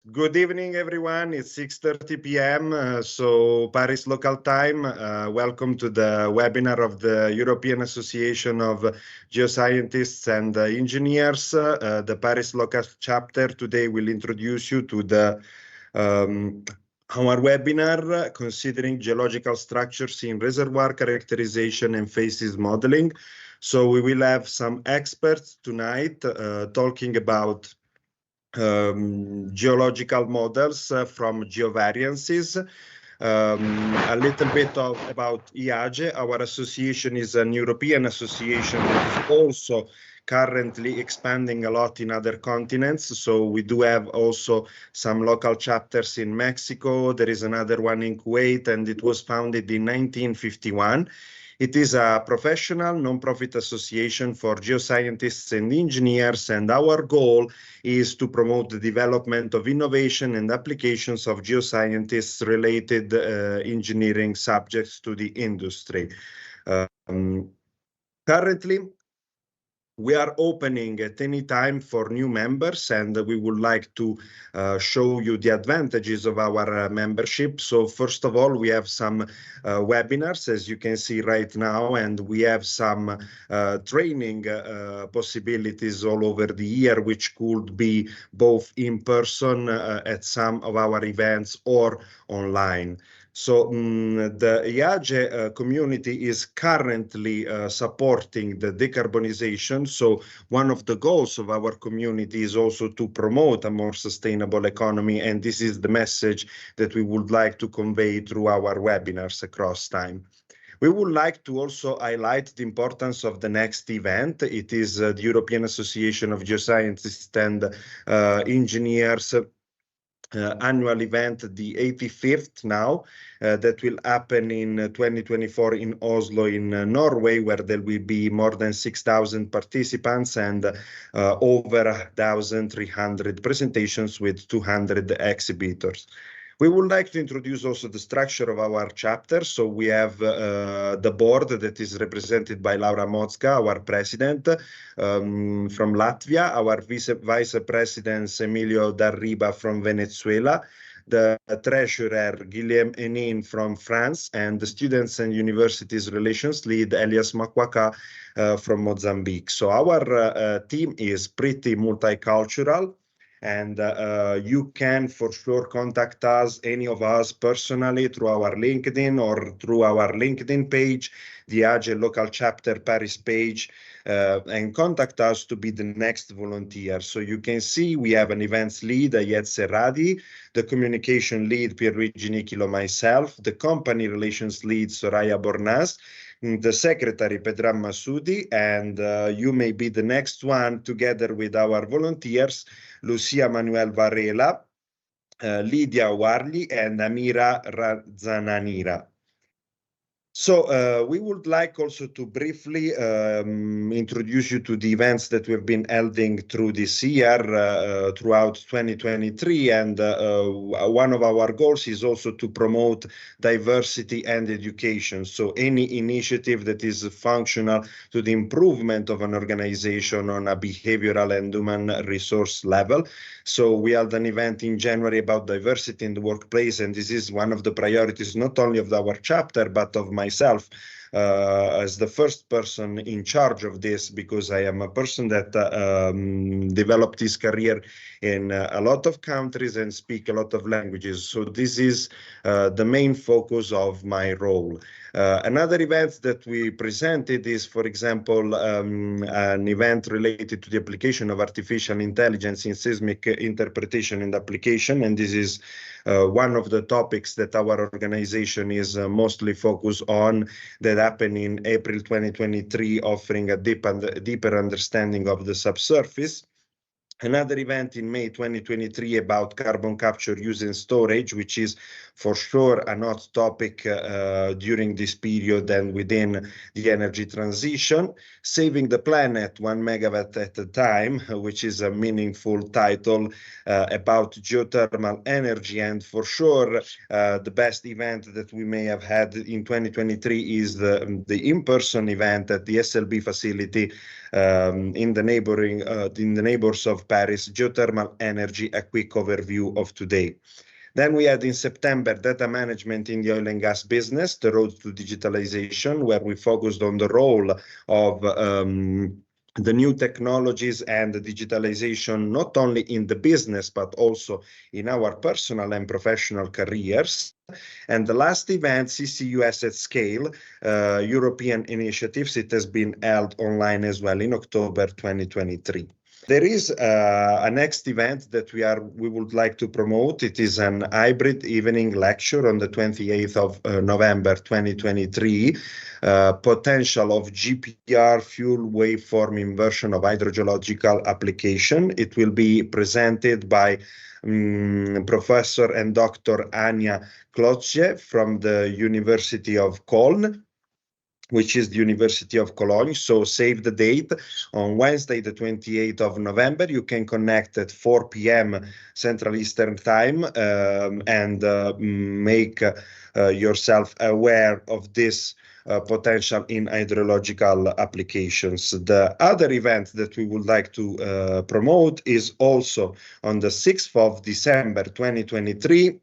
Good evening, everyone. It's 6:30 p.m., so Paris local time. Welcome to the webinar of the European Association of Geoscientists and Engineers. The Paris local chapter today will introduce you to our webinar considering geological structures in reservoir characterization and facies modeling. So we will have some experts tonight talking about geological models from Geovariances. A little bit about IAGE. Our association is an European association that is also currently expanding a lot in other continents. So we do have also some local chapters in Mexico. There is another one in Kuwait, and it was founded in 1951. It is a professional non-profit association for geoscientists and engineers, and our goal is to promote the development of innovation and applications of geoscientists related engineering subjects to the industry. Currently, we are opening at any time for new members, and we would like to show you the advantages of our membership. So first of all, we have some webinars, as you can see right now, and we have some training possibilities all over the year, which could be both in person at some of our events or online. So the IAGE community is currently supporting the decarbonization. So one of the goals of our community is also to promote a more sustainable economy. And this is the message that we would like to convey through our webinars across time. We would like to also highlight the importance of the next event. It is the European Association of Geoscientists and Engineers annual event, the 85th now, that will happen in 2024 in Oslo in Norway, where there will be more than 6,000 participants and over 1,300 presentations with 200 exhibitors. We would like to introduce also the structure of our chapter. So we have the board that is represented by Laura Mozga, our president, from Latvia, our vice president Emilio Darriba from Venezuela, the treasurer Guillaume Henin from France, and the students and universities relations lead Elias Makwaka from Mozambique. So our team is pretty multicultural. And you can for sure contact us, any of us personally, through our LinkedIn or through our LinkedIn page, the IAGE local chapter Paris page, and contact us to be the next volunteer. So you can see we have an events lead, Ayed Serradi, the communication lead, Pierluigi Nichilo, myself, the company relations lead, Soraya Bornas, the secretary, Pedram Masoudi, and you may be the next one together with our volunteers, Lucia Manuel Varela, Lydia Warli, and Amira Razananira. So we would like also to briefly introduce you to the events that we've been holding through this year, throughout 2023. And one of our goals is also to promote diversity and education. So any initiative that is functional to the improvement of an organization on a behavioral and human resource level. So we held an event in January about diversity in the workplace, and this is one of the priorities not only of our chapter, but of myself as the first person in charge of this, because I am a person that developed his career in a lot of countries and speak a lot of languages. So this is the main focus of my role. Another event that we presented is, for example, an event related to the application of artificial intelligence in seismic interpretation and application. And this is one of the topics that our organization is mostly focused on, that happened in April 2023, offering a deeper understanding of the subsurface. Another event in May 2023 about carbon capture, use and storage, which is for sure a hot topic during this period and within the energy transition. Saving the planet 1 megawatt at a time, which is a meaningful title about geothermal energy. And for sure, the best event that we may have had in 2023 is the in-person event at the SLB facility in the neighbors of Paris, geothermal energy, a quick overview of today. Then we had in September data management in the oil and gas business, the road to digitalization, where we focused on the role of the new technologies and the digitalization, not only in the business, but also in our personal and professional careers. And the last event, CCUS at Scale, European Initiatives, it has been held online as well in October 2023. There is a next event that we would like to promote. It is an hybrid evening lecture on the 28th of November 2023, potential of GPR fuel waveform inversion of hydrogeological application. It will be presented by Professor and Dr. Anja Klotje from the University of Köln, which is the University of Cologne. So save the date on Wednesday, the 28th of November. You can connect at 4 p.m. Central Eastern Time and make yourself aware of this potential in hydrological applications. The other event that we would like to promote is also on the 6th of December 2023,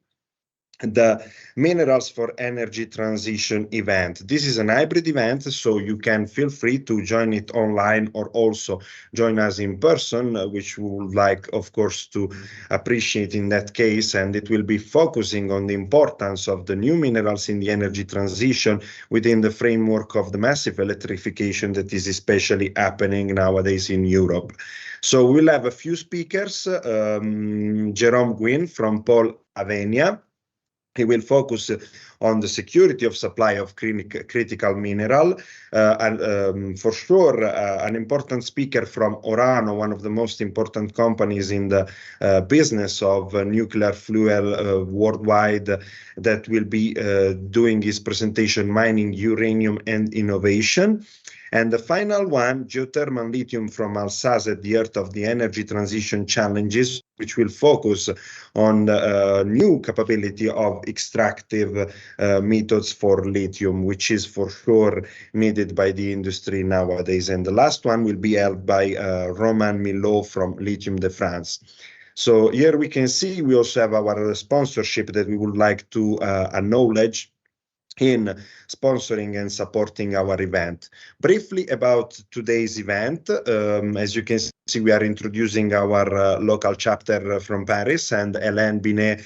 the Minerals for Energy Transition event. This is an hybrid event, so you can feel free to join it online or also join us in person, which we would like, of course, to appreciate in that case. And it will be focusing on the importance of the new minerals in the energy transition within the framework of the massive electrification that is especially happening nowadays in Europe. So we'll have a few speakers, Jerome Gwyn from Paul Avenia. He will focus on the security of supply of critical mineral. And for sure, an important speaker from Orano, one of the most important companies in the business of nuclear fuel worldwide, that will be doing his presentation, Mining Uranium and Innovation. And the final one, geothermal lithium from Alsace at the heart of the energy transition challenges, which will focus on the new capability of extractive methods for lithium, which is for sure needed by the industry nowadays. And the last one will be held by Romain Millot from Lithium de France. So here we can see we also have our sponsorship that we would like to acknowledge in sponsoring and supporting our event. Briefly about today's event, as you can see, we are introducing our local chapter from Paris, and Hélène Binet,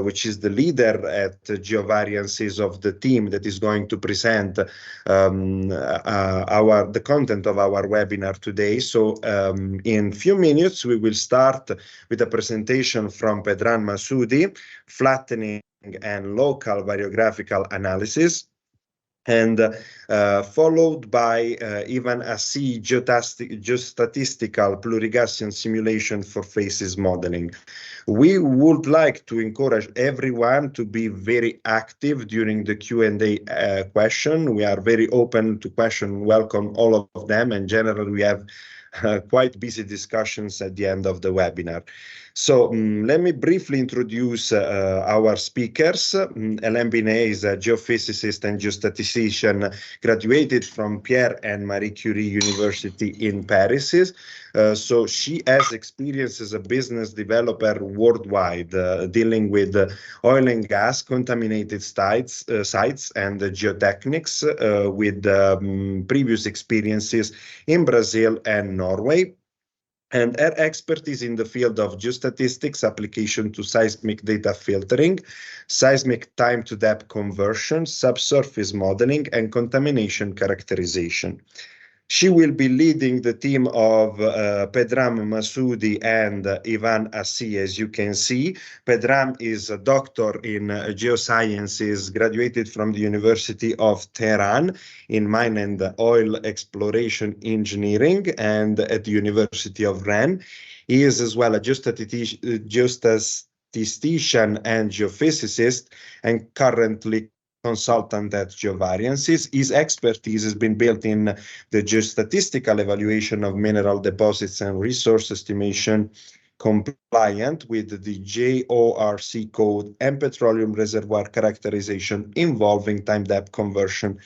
which is the leader at Geovariances of the team that is going to present the content of our webinar today. So in few minutes, we will start with a presentation from Pedram Masoudi, flattening and local variographical analysis, and followed by Yvan Assy, geostatistical plurigaussian simulation for Facies modeling. We would like to encourage everyone to be very active during the Q&A question. We are very open to question, welcome all of them, and generally we have quite busy discussions at the end of the webinar. So let me briefly introduce our speakers. Hélène Binet is a geophysicist and geostatistician, graduated from Pierre and Marie Curie University in Paris. So she has experience as a business developer worldwide, dealing with oil and gas contaminated sites and geotechnics, with previous experiences in Brazil and Norway. And her expertise in the field of geostatistics application to seismic data filtering, seismic time-to-depth conversion, subsurface modeling, and contamination characterization. She will be leading the team of Pedram Masoudi and Yvan Assy, as you can see. Pedram is a doctor in geosciences, graduated from the University of Tehran in mine and oil exploration engineering, and at the University of Rennes. He is as well a geostatistician and geophysicist, and currently consultant at Geovariances. His expertise has been built in the geostatistical evaluation of mineral deposits and resource estimation, compliant with the JORC code and petroleum reservoir characterization involving time depth conversion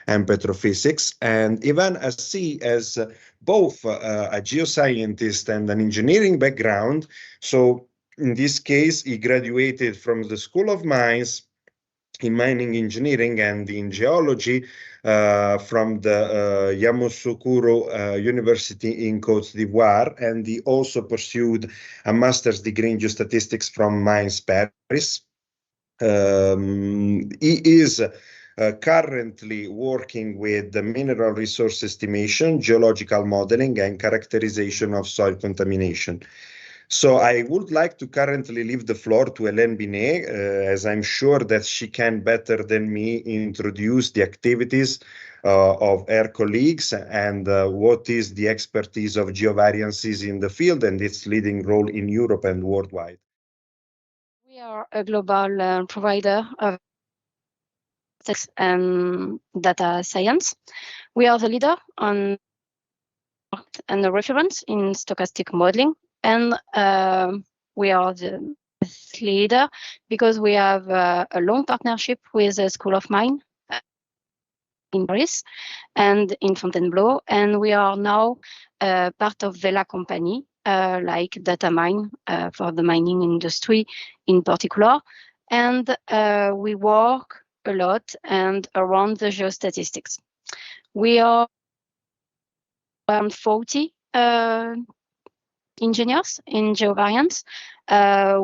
and petrophysics. And Yvan Assy as both a geoscientist and an engineering background. So in this case, he graduated from the School of Mines in mining engineering and in geology from the Yamoussoukro University in Côte d'Ivoire, and he also pursued a master's degree in geostatistics from Mines Paris. He is currently working with the mineral resource estimation, geological modeling, and characterization of soil contamination. So I would like to currently leave the floor to Hélène Binet, as I'm sure that she can better than me introduce the activities of her colleagues and what is the expertise of Geovariances in the field and its leading role in Europe and worldwide. We are a global provider of statistics and data science. We are the leader on and the reference in stochastic modeling, and we are the leader because we have a long partnership with the School of Mines in Paris and in Fontainebleau, and we are now part of Vela company, like Datamine for the mining industry in particular, and we work a lot and around the geostatistics. We are around 40 engineers in Geovariance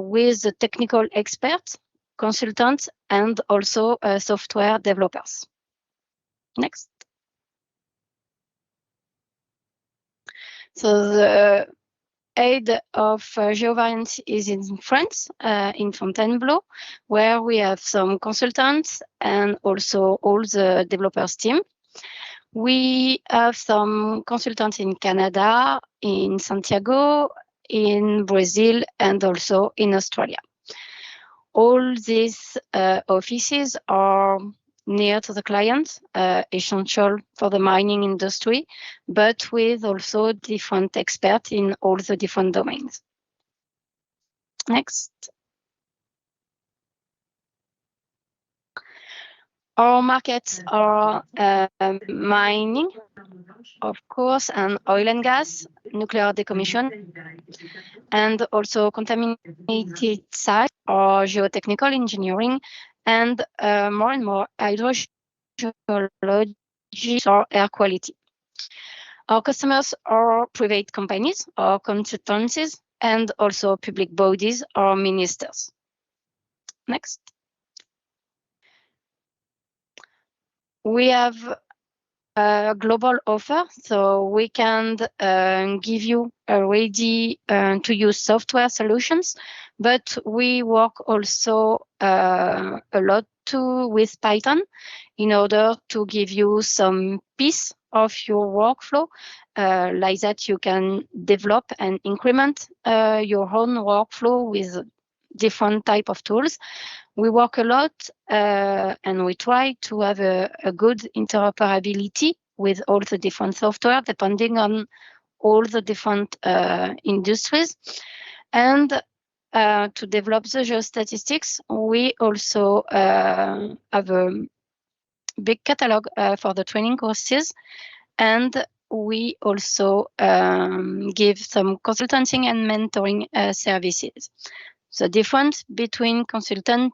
with the technical experts, consultants, and also software developers. Next. So the head of Geovariance is in France, in Fontainebleau, where we have some consultants and also all the developers team. We have some consultants in Canada, in Santiago, in Brazil, and also in Australia. All these offices are near to the client, essential for the mining industry, but with also different experts in all the different domains. Next. Our markets are mining, of course, and oil and gas, nuclear decommission, and also contaminated sites or geotechnical engineering, and more and more hydrogeology or air quality. Our customers are private companies or consultancies, and also public bodies or ministers. Next. We have a global offer, so we can give you a ready to use software solutions, but we work also a lot too with Python in order to give you some piece of your workflow, like that you can develop and increment your own workflow with different type of tools. We work a lot and we try to have a good interoperability with all the different software depending on all the different industries. And to develop the geostatistics, we also have a big catalog for the training courses, and we also give some consulting and mentoring services. The difference between consultant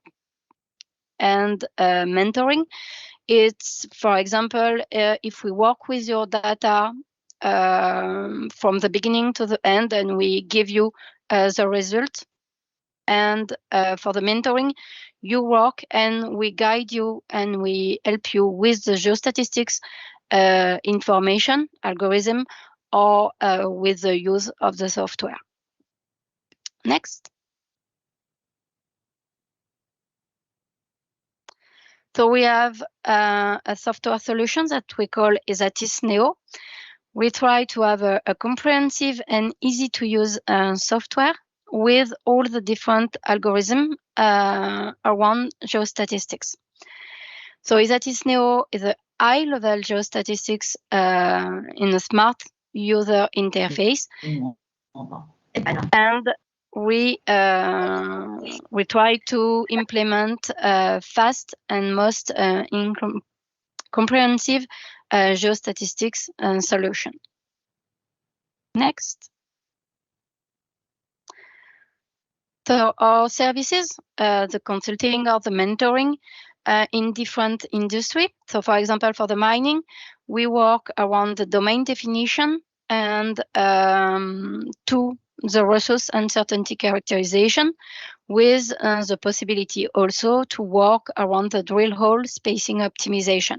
and mentoring, it's, for example, if we work with your data from the beginning to the end and we give you the result, and for the mentoring, you work and we guide you and we help you with the geostatistics information, algorithm, or with the use of the software. Next. So we have a software solution that we call Esatis Neo. We try to have a comprehensive and easy to use software with all the different algorithms around geostatistics. So Esatis Neo is a high-level geostatistics in a smart user interface. And we try to implement fast and most comprehensive geostatistics solution. Next. So our services, the consulting or the mentoring in different industry. So for example, for the mining, we work around the domain definition and to the resource uncertainty characterization, with the possibility also to work around the drill hole spacing optimization.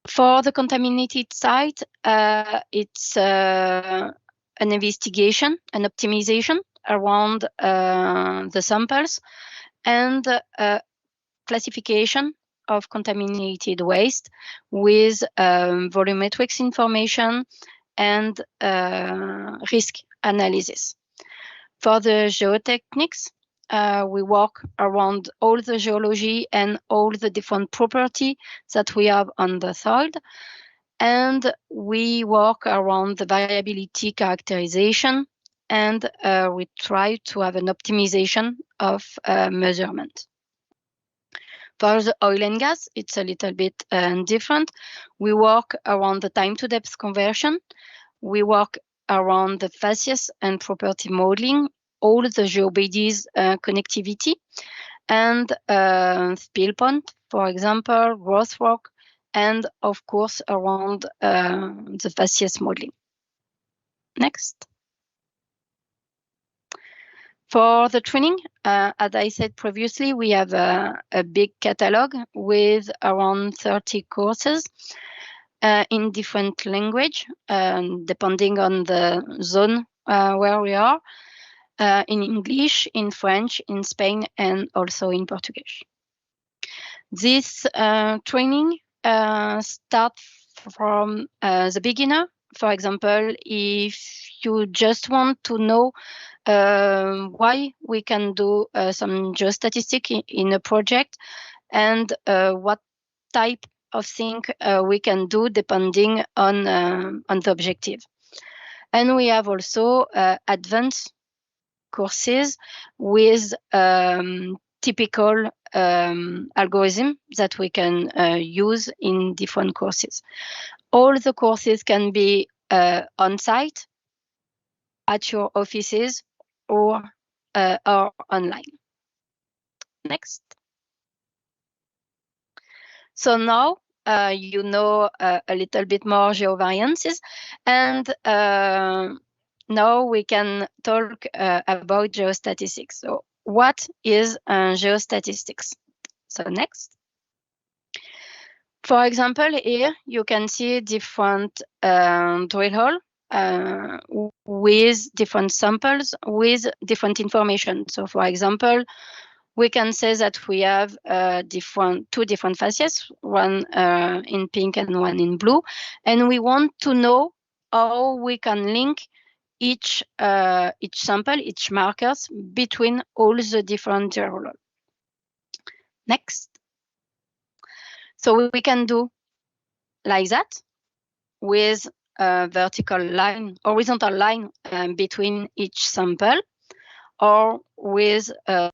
For the contaminated site, it's an investigation, an optimization around the samples and classification of contaminated waste with volumetrics information and risk analysis. For the geotechnics, we work around all the geology and all the different property that we have on the soil. And we work around the variability characterization, and we try to have an optimization of measurement. For the oil and gas, it's a little bit different. We work around the time to depth conversion. We work around the facies and property modeling, all the geobodies connectivity, and spill point, for example, growth rock, and of course around the facies modeling. Next. For the training, as I said previously, we have a big catalog with around 30 courses in different language, depending on the zone where we are, in English, in French, in Spain, and also in Portuguese. This training starts from the beginner. For example, if you just want to know why we can do some geostatistics in a project and what type of thing we can do depending on the objective. And we have also advanced courses with typical algorithm that we can use in different courses. All the courses can be on site, at your offices, or online. Next. So now you know a little bit more geovariances, and now we can talk about geostatistics. So what is geostatistics? So next. For example, here you can see different drill hole with different samples with different information. So for example, we can say that we have two different facies, one in pink and one in blue, and we want to know how we can link each sample, each markers between all the different drill holes. Next. So we can do like that with a vertical line, horizontal line between each sample, or with a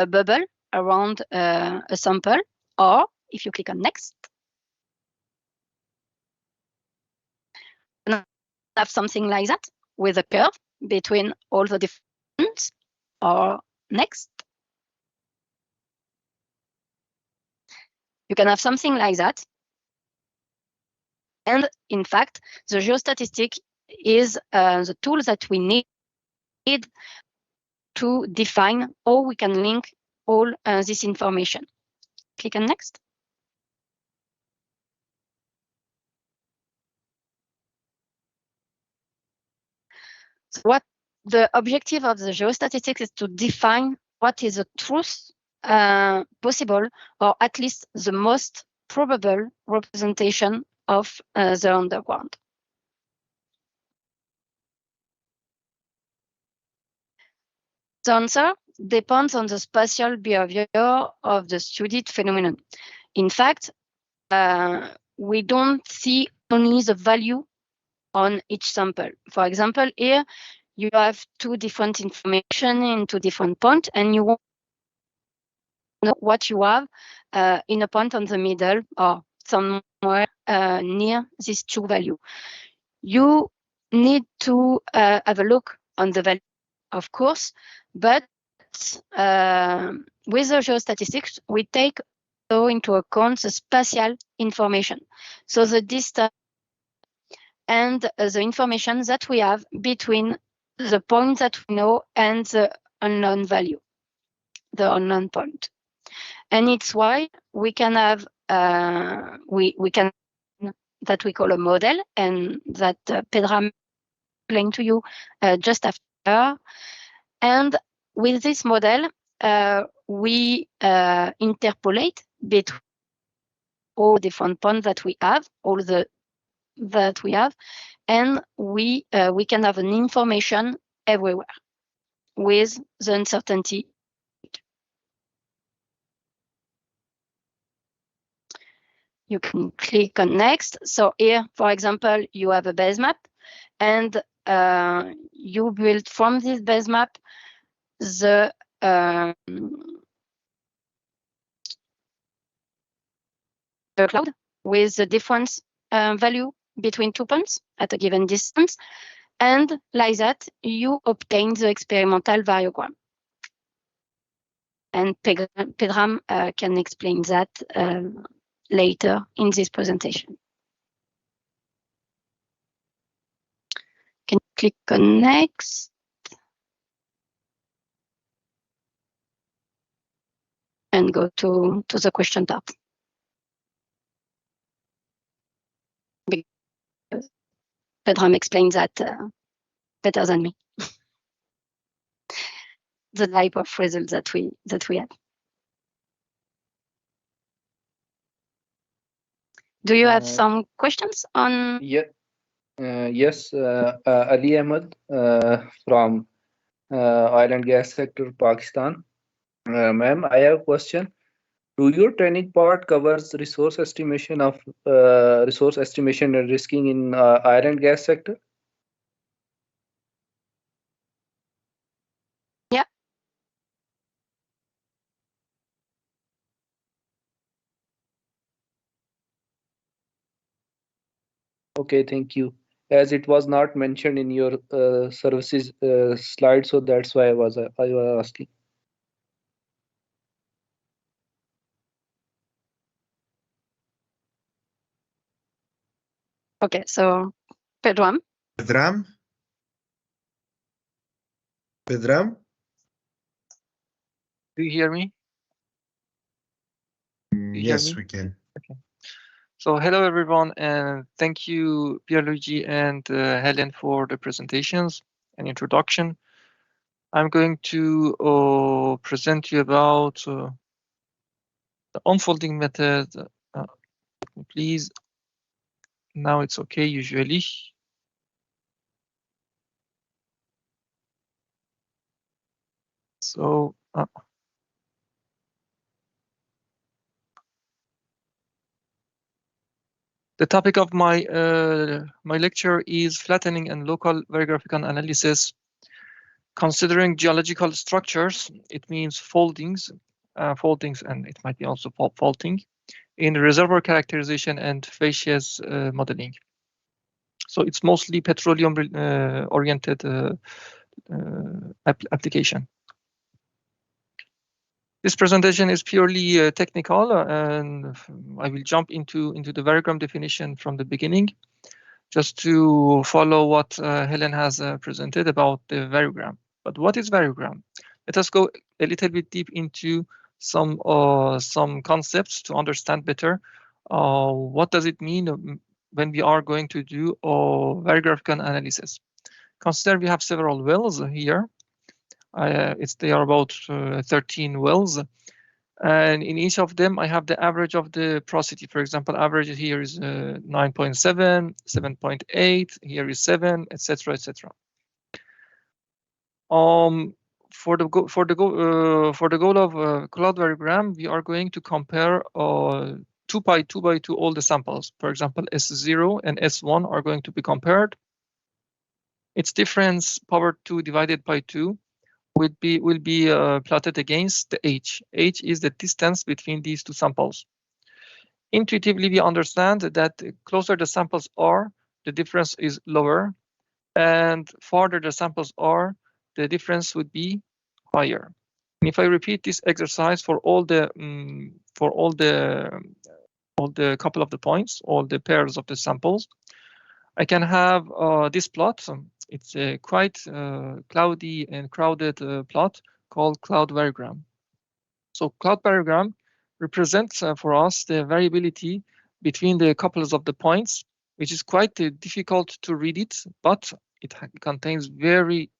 bubble around a sample, or if you click on next, you can have something like that with a curve between all the different, or next. You can have something like that. And in fact, the geostatistic is the tool that we need to define how we can link all this information. Click on next. So what the objective of the geostatistics is to define what is the truth possible, or at least the most probable representation of the underground. The answer depends on the spatial behavior of the studied phenomenon. In fact, we don't see only the value on each sample. For example, here you have two different information in two different points, and you want to know what you have in a point on the middle or somewhere near these two values. You need to have a look on the value, of course, but with the geostatistics, we take into account the spatial information, so the distance and the information that we have between the point that we know and the unknown value, the unknown point. And it's why we can have we can that we call a model, and that Pedram explained to you just after. And with this model, we interpolate between all different points that we have, and we can have an information everywhere with the uncertainty. You can click on next. So here, for example, you have a base map, and you build from this base map the cloud with the difference value between 2 points at a given distance, and like that you obtain the experimental variogram. And Pedram can explain that later in this presentation. Can you click on next? And go to the question part. Because Pedram explains that better than me. The type of results that we have. Do you have some questions on? Yeah. Yes, Ali Ahmed from oil and gas sector, Pakistan. Ma'am, I have a question. Do your training part covers resource estimation and risking in oil and gas sector? Yeah. Okay, thank you. As it was not mentioned in your services slide, so that's why I was asking. Okay, so Pedram. Pedram? Do you hear me? Yes, we can. Okay. So hello everyone, and thank you Pierluigi and Hélène for the presentations and introduction. I'm going to present you about the unfolding method. Please, now it's okay usually. So the topic of my my lecture is flattening and local variographical analysis. Considering geological structures, it means foldings, and it might be also faulting in reservoir characterization and facies modeling. So it's mostly petroleum oriented application. This presentation is purely technical, and I will jump into the variogram definition from the beginning, just to follow what Hélène has presented about the variogram. But what is variogram? Let us go a little bit deep into some concepts to understand better what does it mean when we are going to do variographical analysis. Consider we have several wells here. They are about 13 wells, and in each of them I have the average of the porosity. For example, average here is 9.7, 7.8, here is 7, etc., etc. For the goal of cloud variogram, we are going to compare 2 by 2 all the samples. For example, S0 and S1 are going to be compared. its difference power 2 divided by 2 will be plotted against the h. H is the distance between these two samples. Intuitively, we understand that the closer the samples are, the difference is lower, and farther the samples are, the difference would be higher. And if I repeat this exercise for all the couple of the points, all the pairs of the samples, I can have this plot. It's a quite cloudy and crowded plot called cloud variogram. So cloud variogram represents for us the variability between the couples of the points, which is quite difficult to read it, but it contains very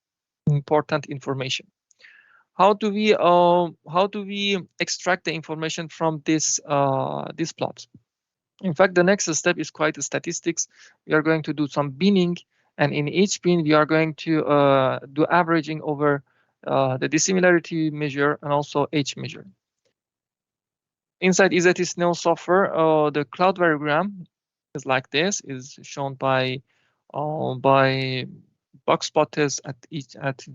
important information. How do we extract the information from this plot? In fact, the next step is quite statistics. We are going to do some binning, and in each bin we are going to do averaging over the dissimilarity measure and also H measure. Inside EasyTestNeo software, the cloud variogram is like this, is shown by box plotters at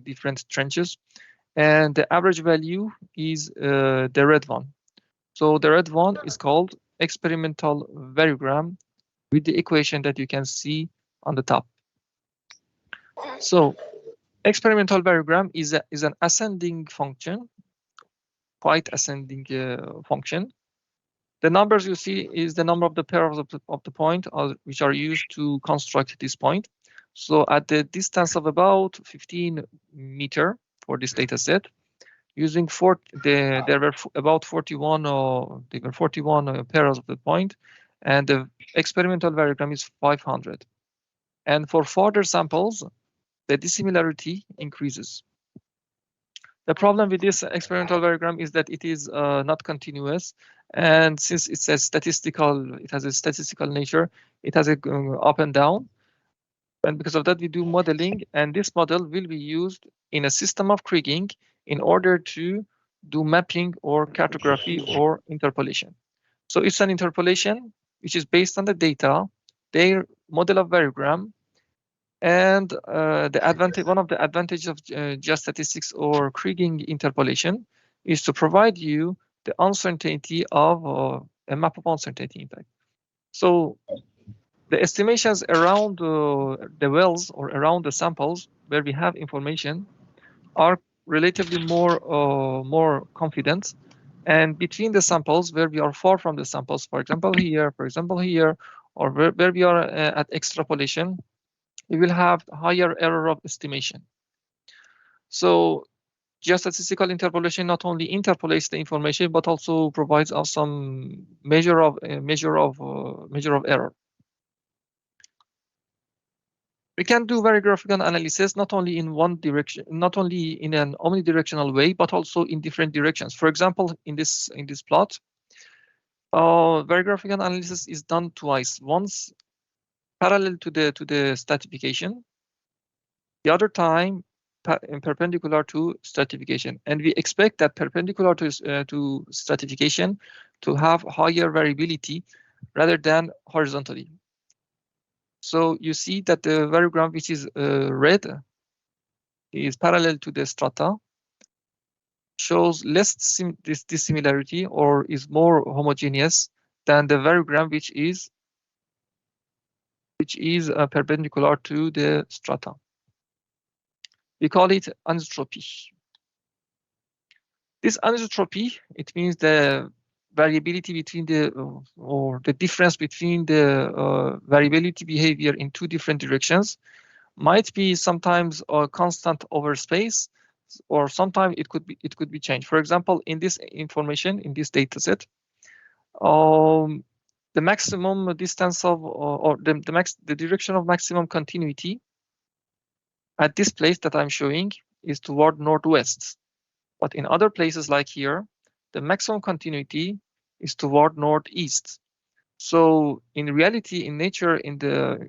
different trenches, and the average value is the red one. So the red one is called experimental variogram with the equation that you can see on the top. So experimental variogram is an ascending function, quite ascending function. The numbers you see is the number of the pairs of the point which are used to construct this point. So at the distance of about 15 meter for this data set, using there were about 41 pairs of the point, and the experimental variogram is 500. And for further samples, the dissimilarity increases. The problem with this experimental variogram is that it is not continuous, and since it has a statistical nature, it has a up and down. And because of that, we do modeling, and this model will be used in a system of kriging in order to do mapping or cartography or interpolation. So it's an interpolation which is based on the data, their model of variogram, and one of the advantages of geostatistics or kriging interpolation is to provide you the uncertainty of a map of uncertainty impact. So the estimations around the wells or around the samples where we have information are relatively more confident, and between the samples where we are far from the samples, for example here, or where we are at extrapolation, we will have higher error of estimation. So geostatistical interpolation not only interpolates the information but also provides us some measure of error. We can do variographical analysis not only in one direction, not only in an omnidirectional way, but also in different directions. For example, in this plot, variographical analysis is done twice. Once parallel to the stratification, the other time perpendicular to stratification, and we expect that perpendicular to stratification to have higher variability rather than horizontally. So you see that the variogram which is red is parallel to the strata, shows less dissimilarity or is more homogeneous than the variogram which is perpendicular to the strata. We call it anisotropy. This anisotropy, it means the variability between or the difference between the variability behavior in two different directions might be sometimes constant over space, or sometimes it could be changed. For example, in this information, in this data set, the maximum distance of or the direction of maximum continuity at this place that I'm showing is toward northwest. But in other places like here, the maximum continuity is toward northeast. So in reality, in nature,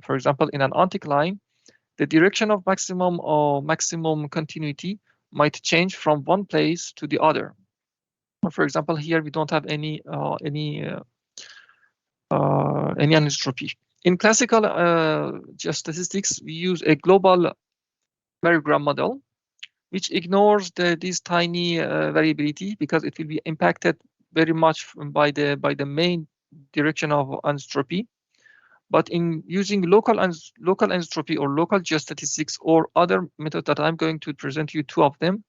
for example, in an anticline, the direction of maximum continuity might change from one place to the other. For example, here we don't have any anisotropy. In classical geostatistics, we use a global variogram model, which ignores this tiny variability because it will be impacted very much by the main direction of anisotropy. But in using local anisotropy or local geostatistics or other method that I'm going to present you two of them,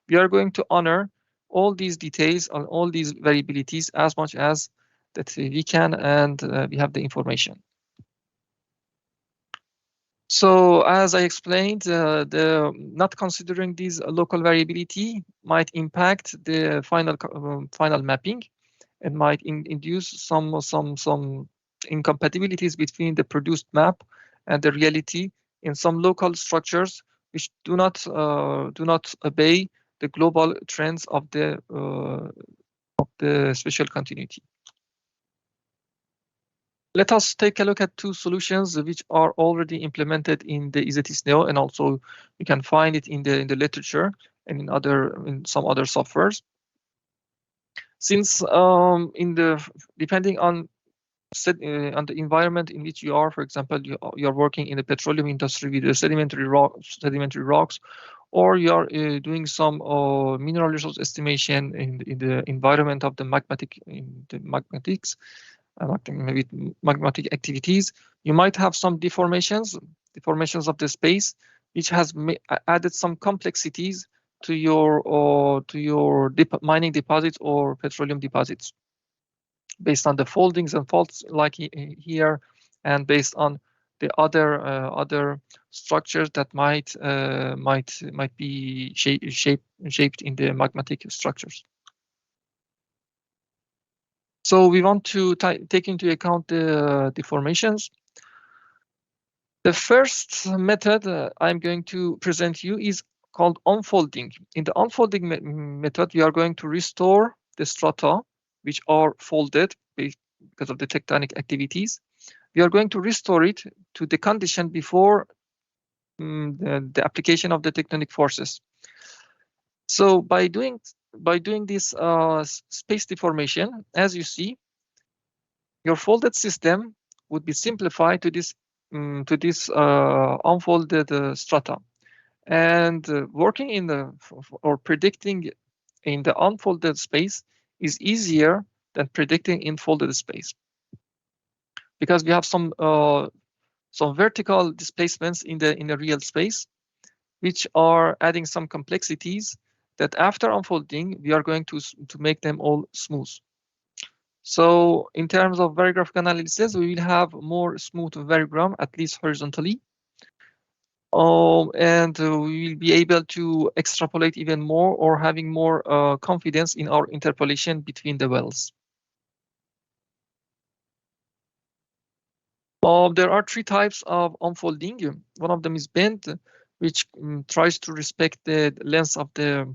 we are going to honor all these details and all these variabilities as much as that we can, and we have the information. So as I explained, not considering these local variability might impact the final mapping and might induce some incompatibilities between the produced map and the reality in some local structures which do not obey the global trends of the spatial continuity. Let us take a look at two solutions which are already implemented in the EZTSNEO, and also you can find it in the literature and in some other softwares. Since depending on the environment in which you are, for example, you are working in the petroleum industry with the sedimentary rocks, or you are doing some mineral resource estimation in the environment of the magmatics. Maybe magmatic activities, you might have some deformations of the space, which has added some complexities to your mining deposits or petroleum deposits, based on the foldings and faults like here, and based on the other structures that might be shaped in the magmatic structures. So we want to take into account the deformations. The first method I'm going to present you is called unfolding. In the unfolding method, we are going to restore the strata which are folded because of the tectonic activities. We are going to restore it to the condition before the application of the tectonic forces. So by doing this space deformation, as you see, your folded system would be simplified to this unfolded strata, and working in or predicting in the unfolded space is easier than predicting in folded space, because we have some vertical displacements in the real space, which are adding some complexities that after unfolding we are going to make them all smooth. So in terms of variographic analysis, we will have more smooth variogram, at least horizontally. And we will be able to extrapolate even more, or having more confidence in our interpolation between the wells. There are three types of unfolding. One of them is bend, which tries to respect the length of the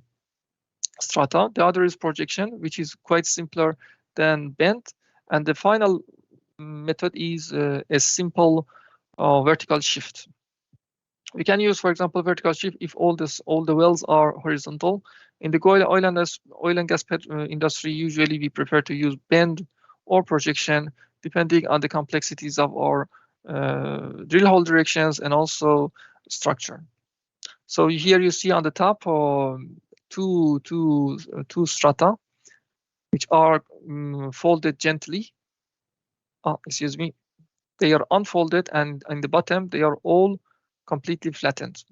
strata. The other is projection, which is quite simpler than bend. And the final method is a simple vertical shift. We can use, for example, vertical shift if all the wells are horizontal. In the oil and gas industry, usually we prefer to use bend or projection, depending on the complexities of our drill hole directions and also structure. So here you see on the top two strata, which are folded gently. Excuse me. They are unfolded, and in the bottom they are all completely flattened.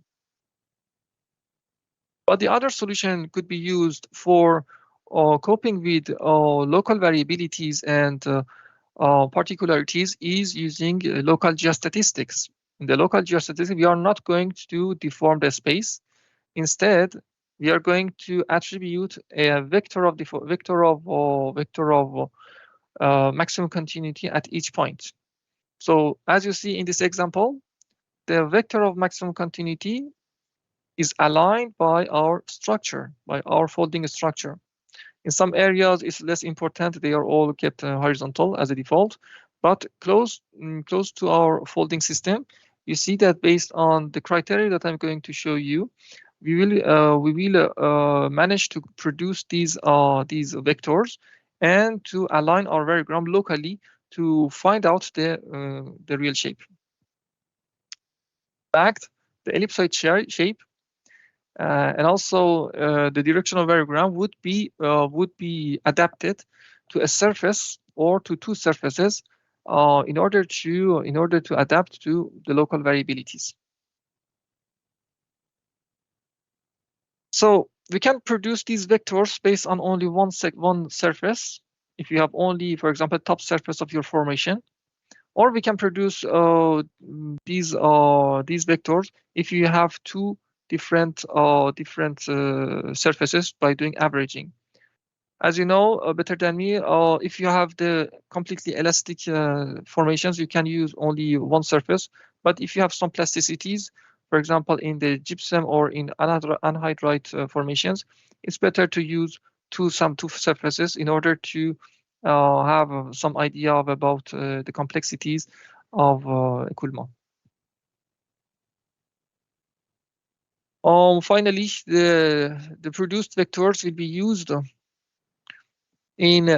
But the other solution could be used for coping with local variabilities and particularities is using local geostatistics. In the local geostatistics, we are not going to deform the space. Instead, we are going to attribute a vector of maximum continuity at each point. So as you see in this example, the vector of maximum continuity is aligned by our structure, by our folding structure. In some areas, it's less important. They are all kept horizontal as a default, but close to our folding system, you see that based on the criteria that I'm going to show you, we will manage to produce these vectors and to align our variogram locally to find out the real shape. In fact, the ellipsoid shape And also the directional variogram would be adapted to a surface or to two surfaces in order to adapt to the local variabilities. So we can produce these vectors based on only one surface. If you have only, for example, top surface of your formation, or we can produce these vectors if you have two different surfaces by doing averaging. As you know better than me, if you have the completely elastic formations, you can use only one surface. But if you have some plasticities, for example, in the gypsum or in anhydrite formations, it's better to use two surfaces in order to have some idea about the complexities of écoulement. Finally, the produced vectors will be used in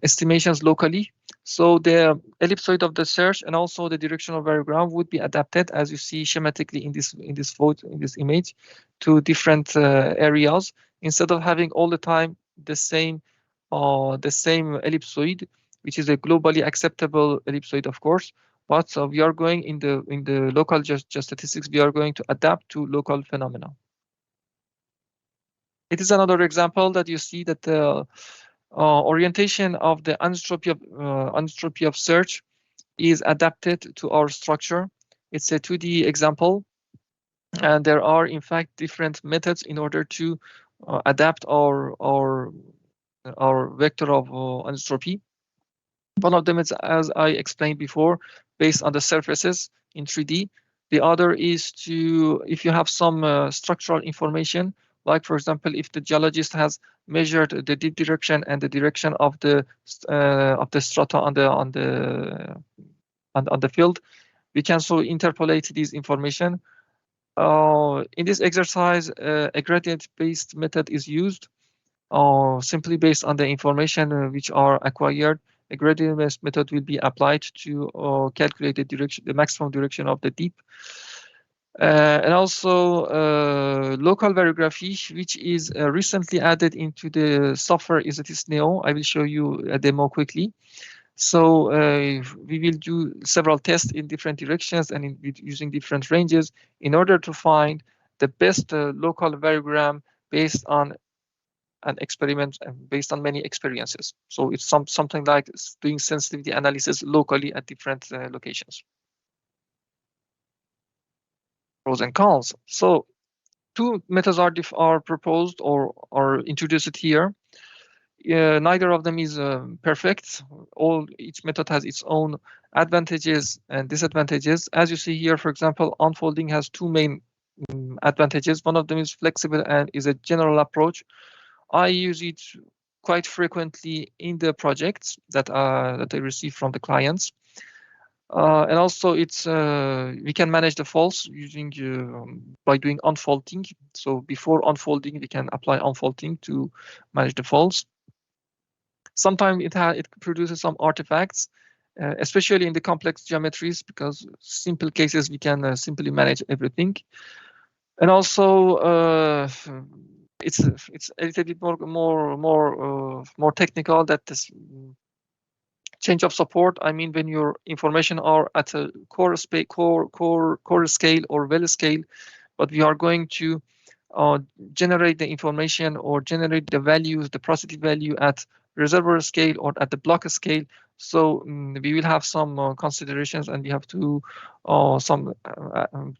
estimations locally. So the ellipsoid of the search and also the directional variogram would be adapted, as you see schematically in this image, to different areas. Instead of having all the time the same ellipsoid, which is a globally acceptable ellipsoid, of course. But we are going in the local geostatistics, we are going to adapt to local phenomena. It is another example that you see that the orientation of the anisotropy of search is adapted to our structure. It's a 2D example, and there are in fact different methods in order to adapt our vector of anisotropy. One of them is, as I explained before, based on the surfaces in 3D. The other is if you have some structural information, like for example, if the geologist has measured the deep direction and the direction of the strata on the field, we can so interpolate this information. In this exercise, a gradient-based method is used, simply based on the information which are acquired. A gradient-based method will be applied to calculate the maximum direction of the deep. And also local variography, which is recently added into the software Geostatistics Neo. I will show you a demo quickly. So we will do several tests in different directions and using different ranges in order to find the best local variogram based on an experiment and based on many experiences. So it's something like doing sensitivity analysis locally at different locations. Pros and cons. So two methods are proposed or introduced here. Neither of them is perfect. Each method has its own advantages and disadvantages. As you see here, for example, unfolding has two main advantages. One of them is flexible and is a general approach. I use it quite frequently in the projects that I receive from the clients. And also we can manage the faults using by doing unfolding. So before unfolding, we can apply unfolding to manage the faults. Sometimes it produces some artifacts, especially in the complex geometries, because simple cases we can simply manage everything. And also it's a little bit more technical, that this change of support. I mean, when your information are at a core scale or well scale, but we are going to generate the information or generate the values, the porosity value at reservoir scale or at the block scale. So we will have some considerations, and we have to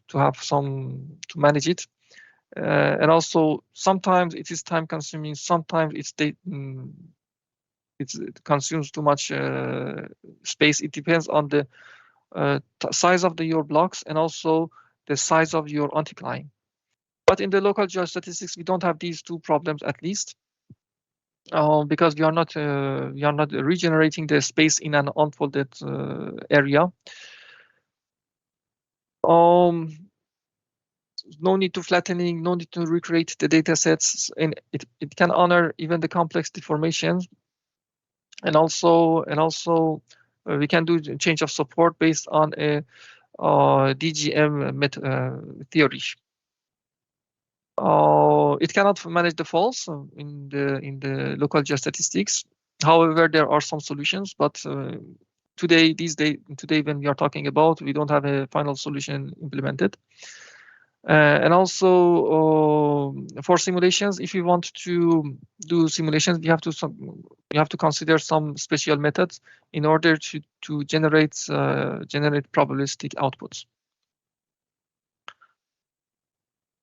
to manage it. And also sometimes it is time consuming, sometimes it consumes too much space. It depends on the size of your blocks and also the size of your anticline. But in the local geostatistics, we don't have these two problems, at least, because we are not regenerating the space in an unfolded area. No need to flattening, no need to recreate the data sets, and it can honor even the complex deformations. And also we can do change of support based on a DGM theory. It cannot manage the faults in the local geostatistics. However, there are some solutions, but today when we are talking about, we don't have a final solution implemented. And also for simulations, if you want to do simulations, we have to consider some special methods in order to generate probabilistic outputs.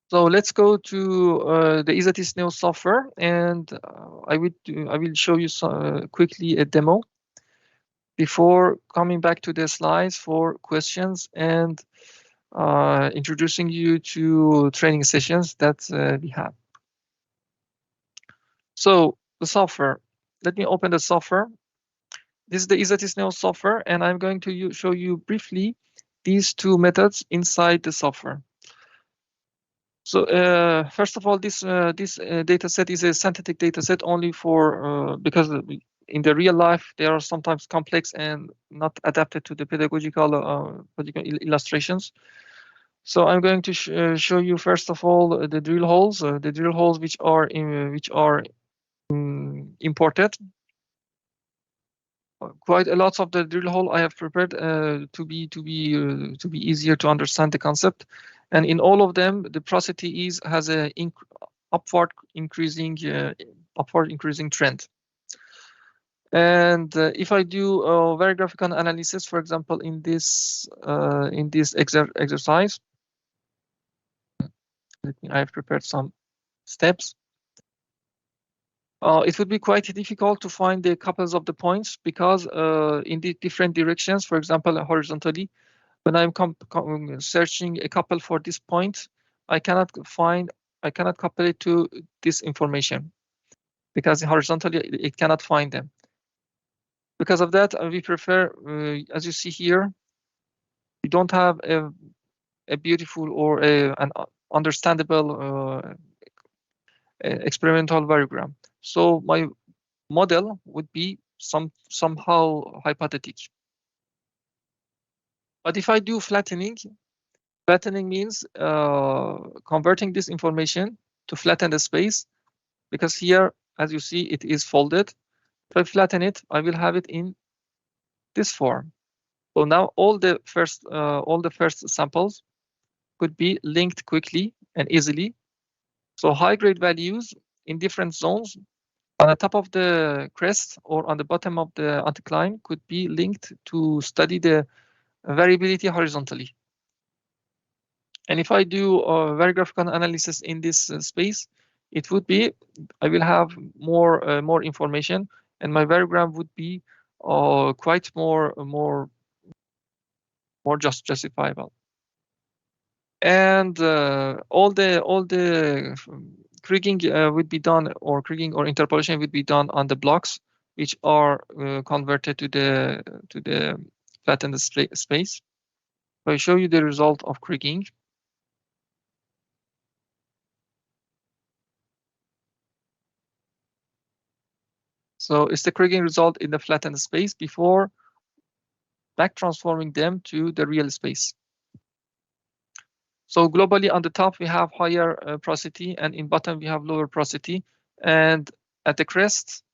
So let's go to the Isatis Neo software, and I will show you quickly a demo before coming back to the slides for questions and introducing you to training sessions that we have. So the software, let me open the software. This is the Isatis Neo software, and I'm going to show you briefly these two methods inside the software. So first of all, this data set is a synthetic data set only for because in the real life they are sometimes complex and not adapted to the pedagogical illustrations. So I'm going to show you first of all the drill holes which are imported. Quite a lot of the drill hole I have prepared to be easier to understand the concept, and in all of them the porosity has a upward increasing trend. And if I do a very graphical analysis, for example, in this exercise, I have prepared some steps. It would be quite difficult to find the couples of the points because in the different directions, for example, horizontally, when I'm searching a couple for this point, I cannot couple it to this information because horizontally it cannot find them. Because of that, we prefer, as you see here, we don't have a beautiful or an understandable experimental variogram. So my model would be somehow hypothetic. But if I do flattening means converting this information to flatten the space, because here, as you see, it is folded. If I flatten it, I will have it in this form. So now all the first samples could be linked quickly and easily. So high-grade values in different zones on the top of the crest or on the bottom of the anticline could be linked to study the variability horizontally. And if I do a very graphical analysis in this space, it would be, I will have more information, and my variogram would be quite more justifiable. And all the kriging would be done, or kriging or interpolation would be done on the blocks, which are converted to the flattened space. So I show you the result of kriging. So it's the kriging result in the flattened space before back transforming them to the real space. So globally on the top we have higher porosity, and in bottom we have lower porosity, and at the crest,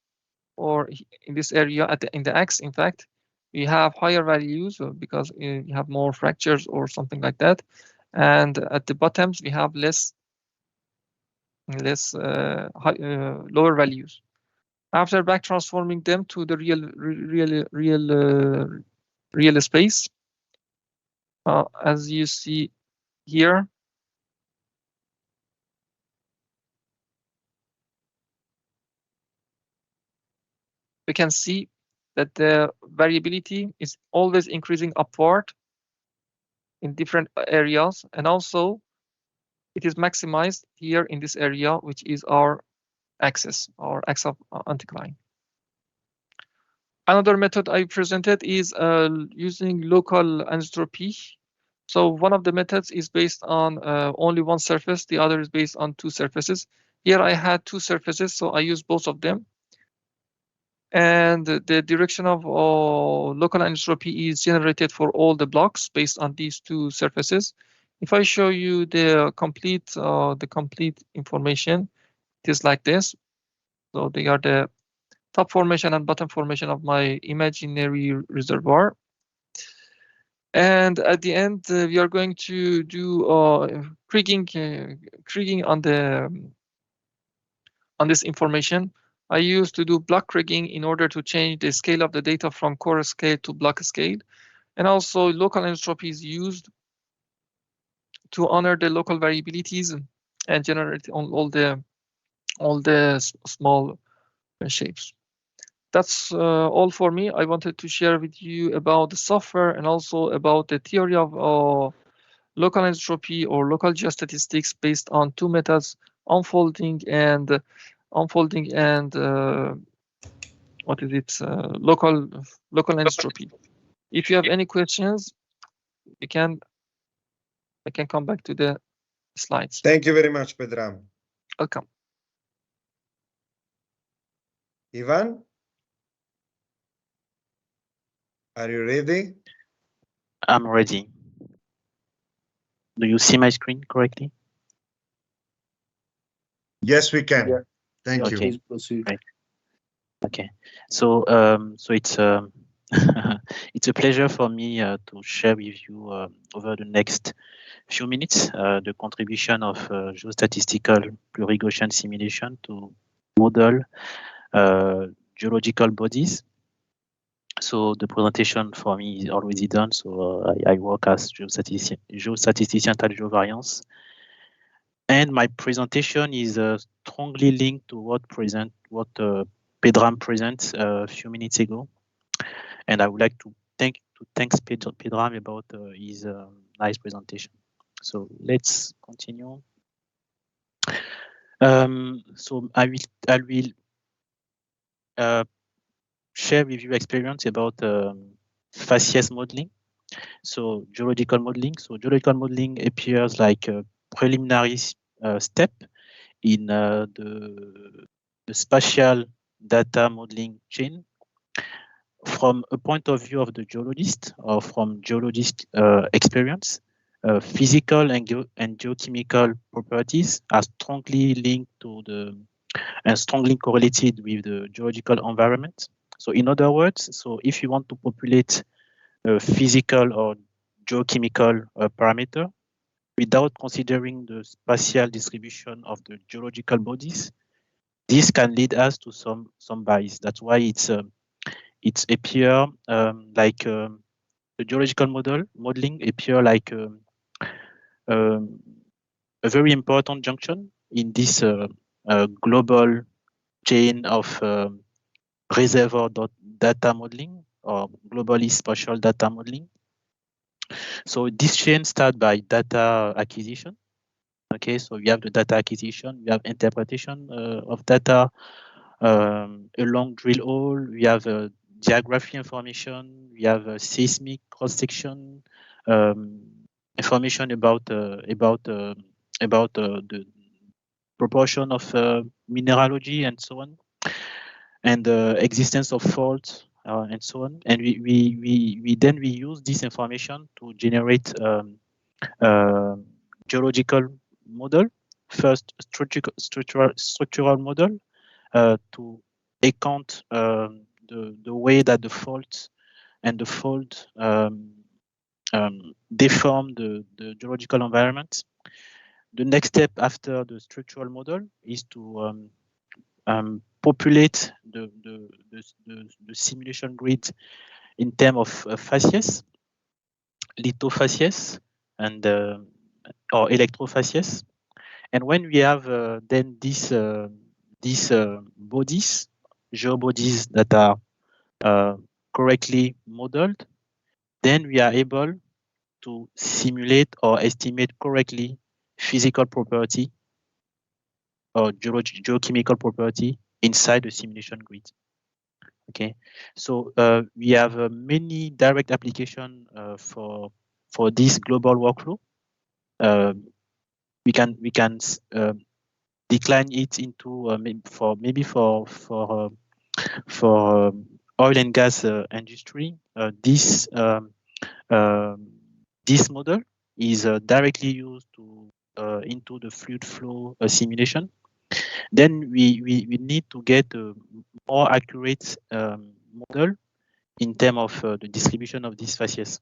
or in this area in the X, in fact, we have higher values because we have more fractures or something like that, and at the bottoms we have lower values. After back transforming them to the real space, as you see here, we can see that the variability is always increasing upward in different areas, and also it is maximized here in this area, which is our axis of anticline. Another method I presented is using local anisotropy. So one of the methods is based on only one surface, the other is based on two surfaces. Here I had two surfaces, so I used both of them. And the direction of local anisotropy is generated for all the blocks based on these two surfaces. If I show you the complete information, it is like this. So they are the top formation and bottom formation of my imaginary reservoir. And at the end, we are going to do kriging on this information. I used to do block kriging in order to change the scale of the data from core scale to block scale. And also local entropy is used to honor the local variabilities and generate all the small shapes. That's all for me. I wanted to share with you about the software and also about the theory of local entropy or local geostatistics based on two methods, unfolding and what is it? Local entropy. If you have any questions, I can come back to the slides. Thank you very much, Pedram. Welcome. Ivan, are you ready? I'm ready. Do you see my screen correctly? Yes, we can. Yeah. Thank Okay. you. Please proceed. Right. Okay. So it's it's a pleasure for me to share with you over the next few minutes the contribution of geostatistical plurigaussian simulation to model geological bodies. So the presentation for me is already done. So I work as geostatistician at Geovariances. And my presentation is strongly linked to what Pedram presents a few minutes ago. And I would like to thank Pedram about his nice presentation. So let's continue. So I will share with you experience about facies modeling. So geological modeling. So geological modeling appears like a preliminary step in the spatial data modeling chain. From a point of view of the geologist or from geologist experience, physical and geochemical properties are strongly linked to and strongly correlated with the geological environment. So in other words, so if you want to populate a physical or geochemical parameter without considering the spatial distribution of the geological bodies, this can lead us to some bias. That's why it's appear like the geological modeling appear like a very important junction in this global chain of reservoir data modeling or globally spatial data modeling. So this chain starts by data acquisition. Okay, so we have the data acquisition, we have interpretation of data along drill hole, we have geography information, we have seismic cross section, information about the proportion of mineralogy and so on, and the existence of faults and so on. And we then use this information to generate geological model, first structural model to account the way that the faults and the fault deform the geological environment. The next step after the structural model is to populate the simulation grid in terms of facies, lithofacies, and or electrofacies. And when we have then these bodies, geobodies that are correctly modeled, then we are able to simulate or estimate correctly physical property or geochemical property inside the simulation grid. Okay, so we have many direct application for this global workflow. We can decline it into maybe for oil and gas industry. This model is directly used to into the fluid flow simulation, then we need to get a more accurate model in terms of the distribution of these facies.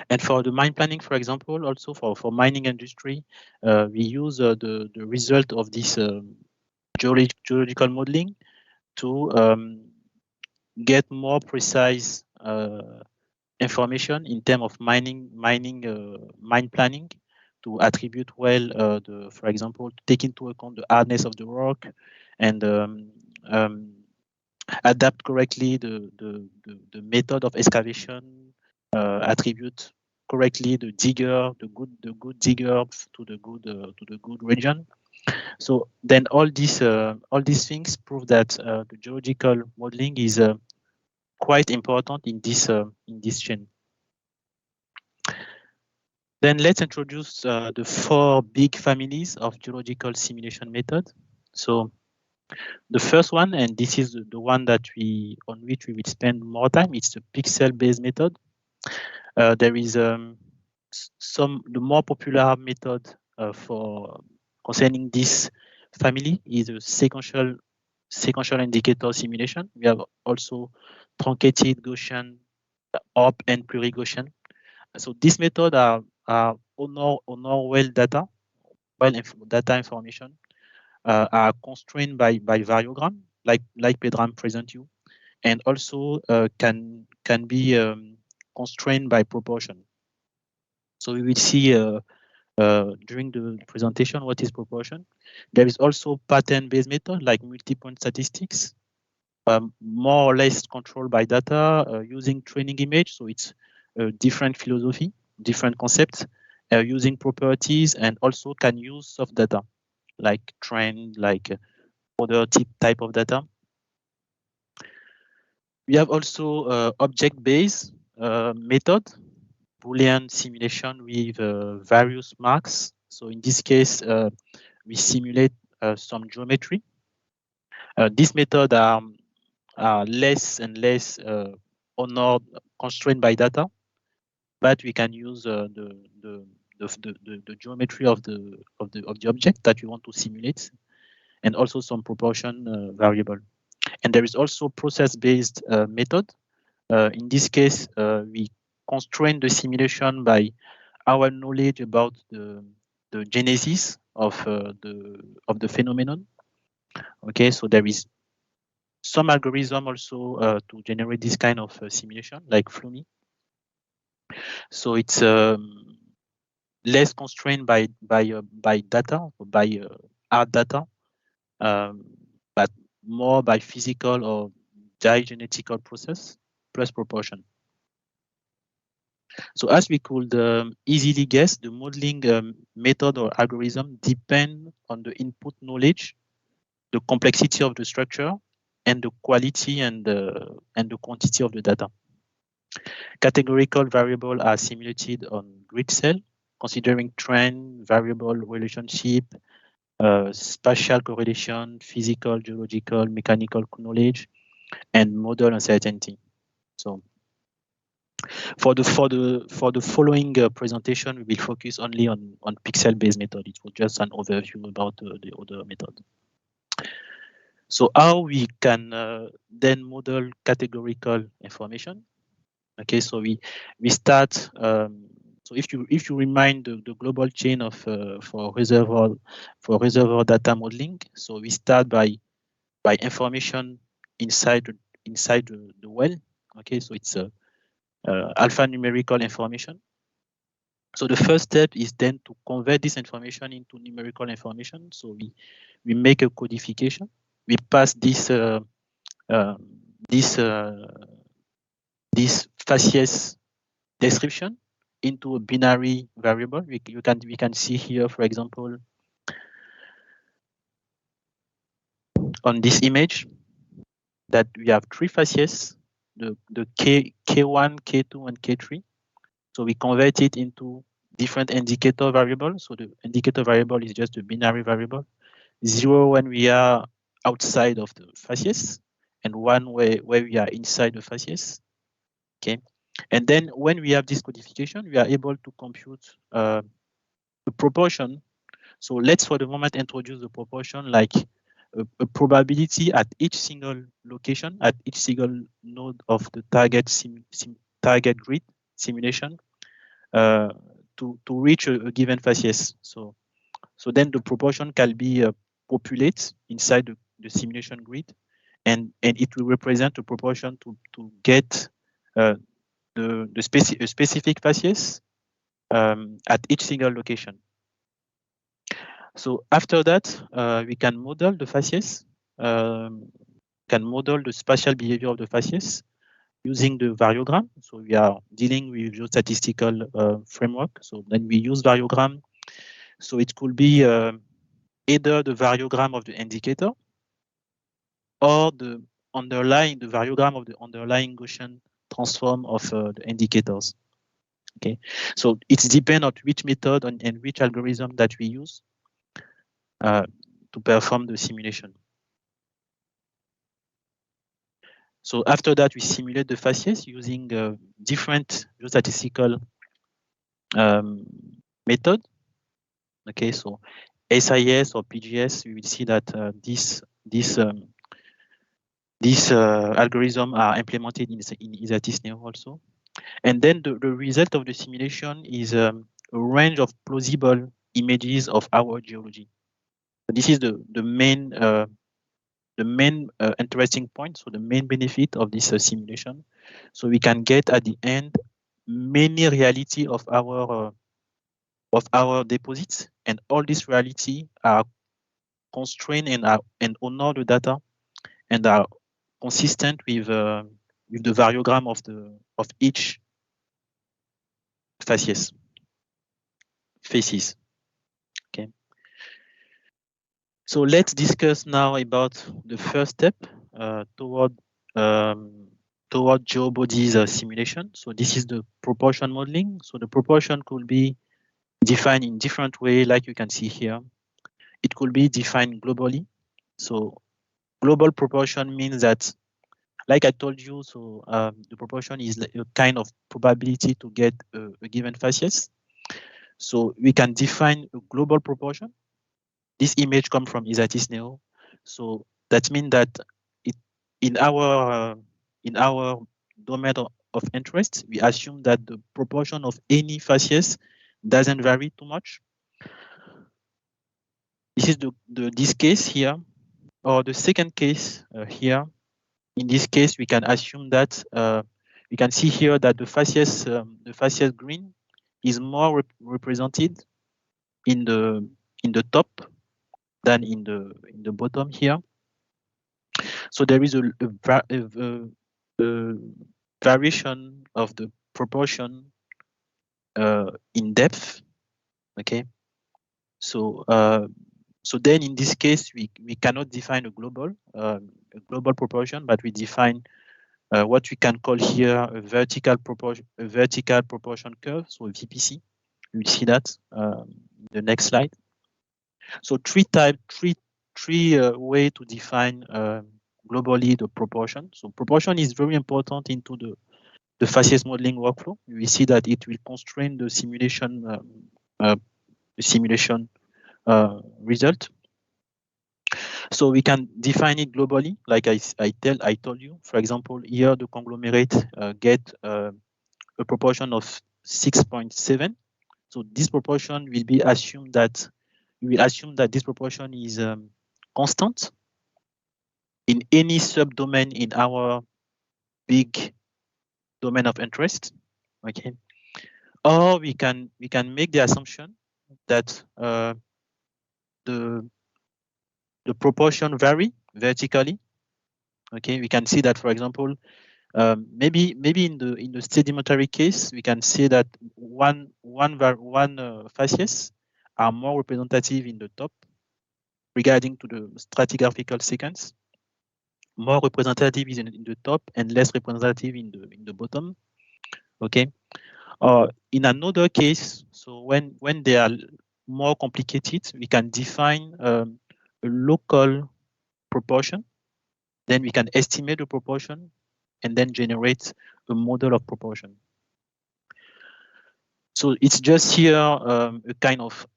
And for the mine planning, for example, also for mining industry, we use the result of this geological modeling to get more precise information in terms of mine planning, to attribute well for example, to take into account the hardness of the rock, and adapt correctly the method of excavation, attribute correctly the digger, the good digger to the good region. So then all these things prove that the geological modeling is quite important in this chain. Then let's introduce the 4 big families of geological simulation method. So the first one, and this is the one that on which we will spend more time, it's the pixel-based method. There is the more popular method for concerning this family is a sequential indicator simulation. We have also truncated Gaussian, up and pluri-Gaussian. So this method are honor well data information, are constrained by variogram, like Pedram present you, and also can be constrained by proportion. So we will see during the presentation what is proportion. There is also pattern-based method like multi-point statistics, more or less controlled by data using training image. So it's a different philosophy, different concepts, using properties, and also can use soft data like trend, like other type of data. We have also object-based method, Boolean simulation with various marks. So in this case, we simulate some geometry. This method are less and less constrained by data, but we can use the geometry of the object that we want to simulate, and also some proportion variable. And there is also process-based method. In this case, we constrain the simulation by our knowledge about the genesis of the phenomenon. Okay, so there is some algorithm also to generate this kind of simulation, like Flumi. So it's less constrained by data, by hard data, but more by physical or diagenetical process plus proportion. So as we could easily guess, the modeling method or algorithm depend on the input knowledge, the complexity of the structure, and the quality and the quantity of the data. Categorical variables are simulated on grid cell, considering trend, variable relationship, spatial correlation, physical, geological, mechanical knowledge, and model uncertainty. So for the following presentation, we will focus only on pixel-based method. It was just an overview about the other method. So how we can then model categorical information? Okay, so we start. So if you remind the global chain of for reservoir data modeling, so we start by information inside the well. Okay, so it's alphanumerical information. So the first step is then to convert this information into numerical information. So we make a codification. We pass this facies description into a binary variable. We can see here, for example, on this image, that we have 3 facies, the K1, K2, and K3. So we convert it into different indicator variables. So the indicator variable is just a binary variable. 0 when we are outside of the facies, and 1 where we are inside the facies. Okay. And then when we have this codification, we are able to compute the proportion. So let's for the moment introduce the proportion like a probability at each single location, at each single node of the target target grid simulation to reach a given facies. So then the proportion can be populate inside the simulation grid, and it will represent a proportion to get the specific facies at each single location. So after that, we can model the facies, can model the spatial behavior of the facies using the variogram. So we are dealing with geostatistical framework. So then we use variogram. So it could be either the variogram of the indicator or the variogram of the underlying Gaussian transform of the indicators. Okay, so it depends on which method and which algorithm that we use to perform the simulation. So after that, we simulate the facies using different geostatistical method. Okay, so SIS or PGS, we will see that these algorithms are implemented in Isatis-Neo also. And then the result of the simulation is a range of plausible images of our geology. So this is the main interesting point. So the main benefit of this simulation. So we can get at the end many reality of our deposits, and all these reality are constrained and honor the data and are consistent with the variogram of each facies. Okay. So let's discuss now about the first step toward GeoBodies simulation. So this is the proportion modeling. So the proportion could be defined in different way, like you can see here. It could be defined globally. So global proportion means that, like I told you, so the proportion is a kind of probability to get a given facies. So we can define a global proportion. This image comes from Isatis-Neo. So that means that in our domain of interest, we assume that the proportion of any facies doesn't vary too much. This is this case here, or the second case here. In this case, we can assume that we can see here that the facies green is more represented in the top than in the bottom here. So there is a variation of the proportion in depth. Okay, so then in this case we cannot define a global proportion, but we define what we can call here a vertical proportion curve, so VPC. You will see that in the next slide. So three way to define globally the proportion. So proportion is very important into the facies modeling workflow. We see that it will constrain the simulation result. So we can define it globally, like I told you. For example, here the conglomerate get a proportion of 6.7. So this proportion will be assumed that we will assume that this proportion is constant in any subdomain in our big domain of interest. Okay, or we can make the assumption that the proportion vary vertically. Okay, we can see that, for example, maybe in the sedimentary case, we can say that one facies are more representative in the top regarding to the stratigraphical sequence, more representative is in the top and less representative in the bottom. Okay. In another case, so when they are more complicated, we can define a local proportion. Then we can estimate the proportion and then generate a model of proportion. So it's just here a kind of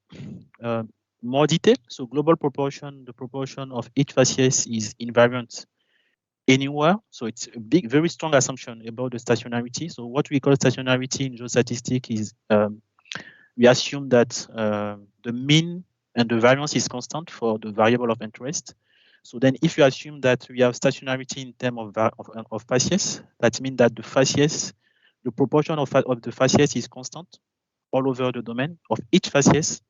more detail. So global proportion, the proportion of each facies is invariant anywhere. So it's a big, very strong assumption about the stationarity. So what we call stationarity in geostatistics is we assume that the mean and the variance is constant for the variable of interest. So then if you assume that we have stationarity in terms of facies, that means that the facies, the proportion of the facies is constant all over the domain of each facies.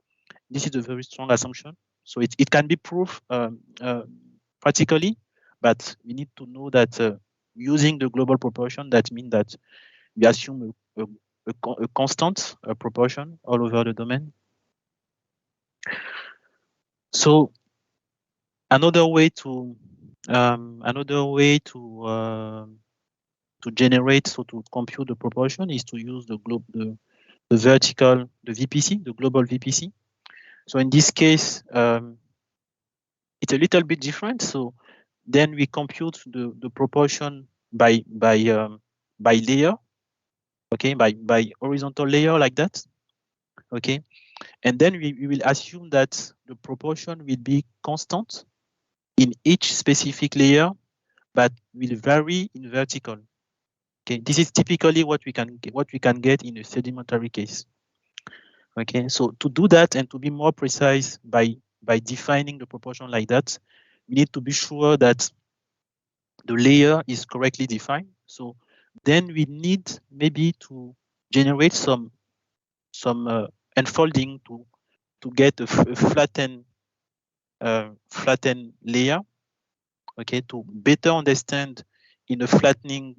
This is a very strong assumption. So it can be proved practically, but we need to know that using the global proportion, that means that we assume a constant proportion all over the domain. So another way to generate, so to compute the proportion, is to use the vertical, the VPC, the global VPC. So in this case, it's a little bit different. So then we compute the proportion by layer, okay, by horizontal layer like that, okay, and then we will assume that the proportion will be constant in each specific layer, but will vary in vertical. Okay, this is typically what we can get in a sedimentary case. Okay, so to do that and to be more precise by defining the proportion like that, we need to be sure that the layer is correctly defined. So then we need maybe to generate some unfolding to get a flattened layer. Okay, to better understand in a flattening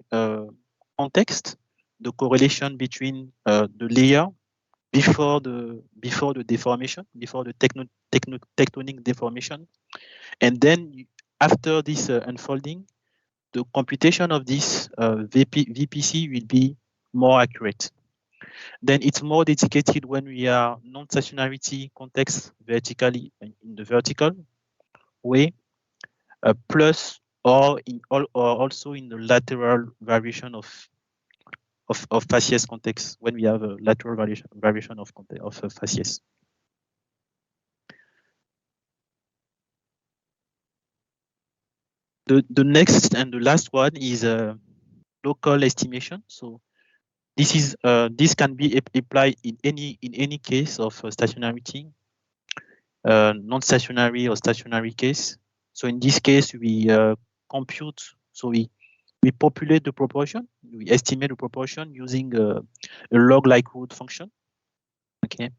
context the correlation between the layer before the deformation, before the tectonic deformation, and then after this unfolding, the computation of this VPC will be more accurate. Then it's more dedicated when we are non-stationarity context vertically in the vertical way, plus or also in the lateral variation of facies context when we have a lateral variation of facies. The next and the last one is local estimation. So this is this can be applied in any case of stationarity, non-stationary or stationary case. So in this case, we compute. So we populate the proportion. We estimate the proportion using a log likelihood function. Okay,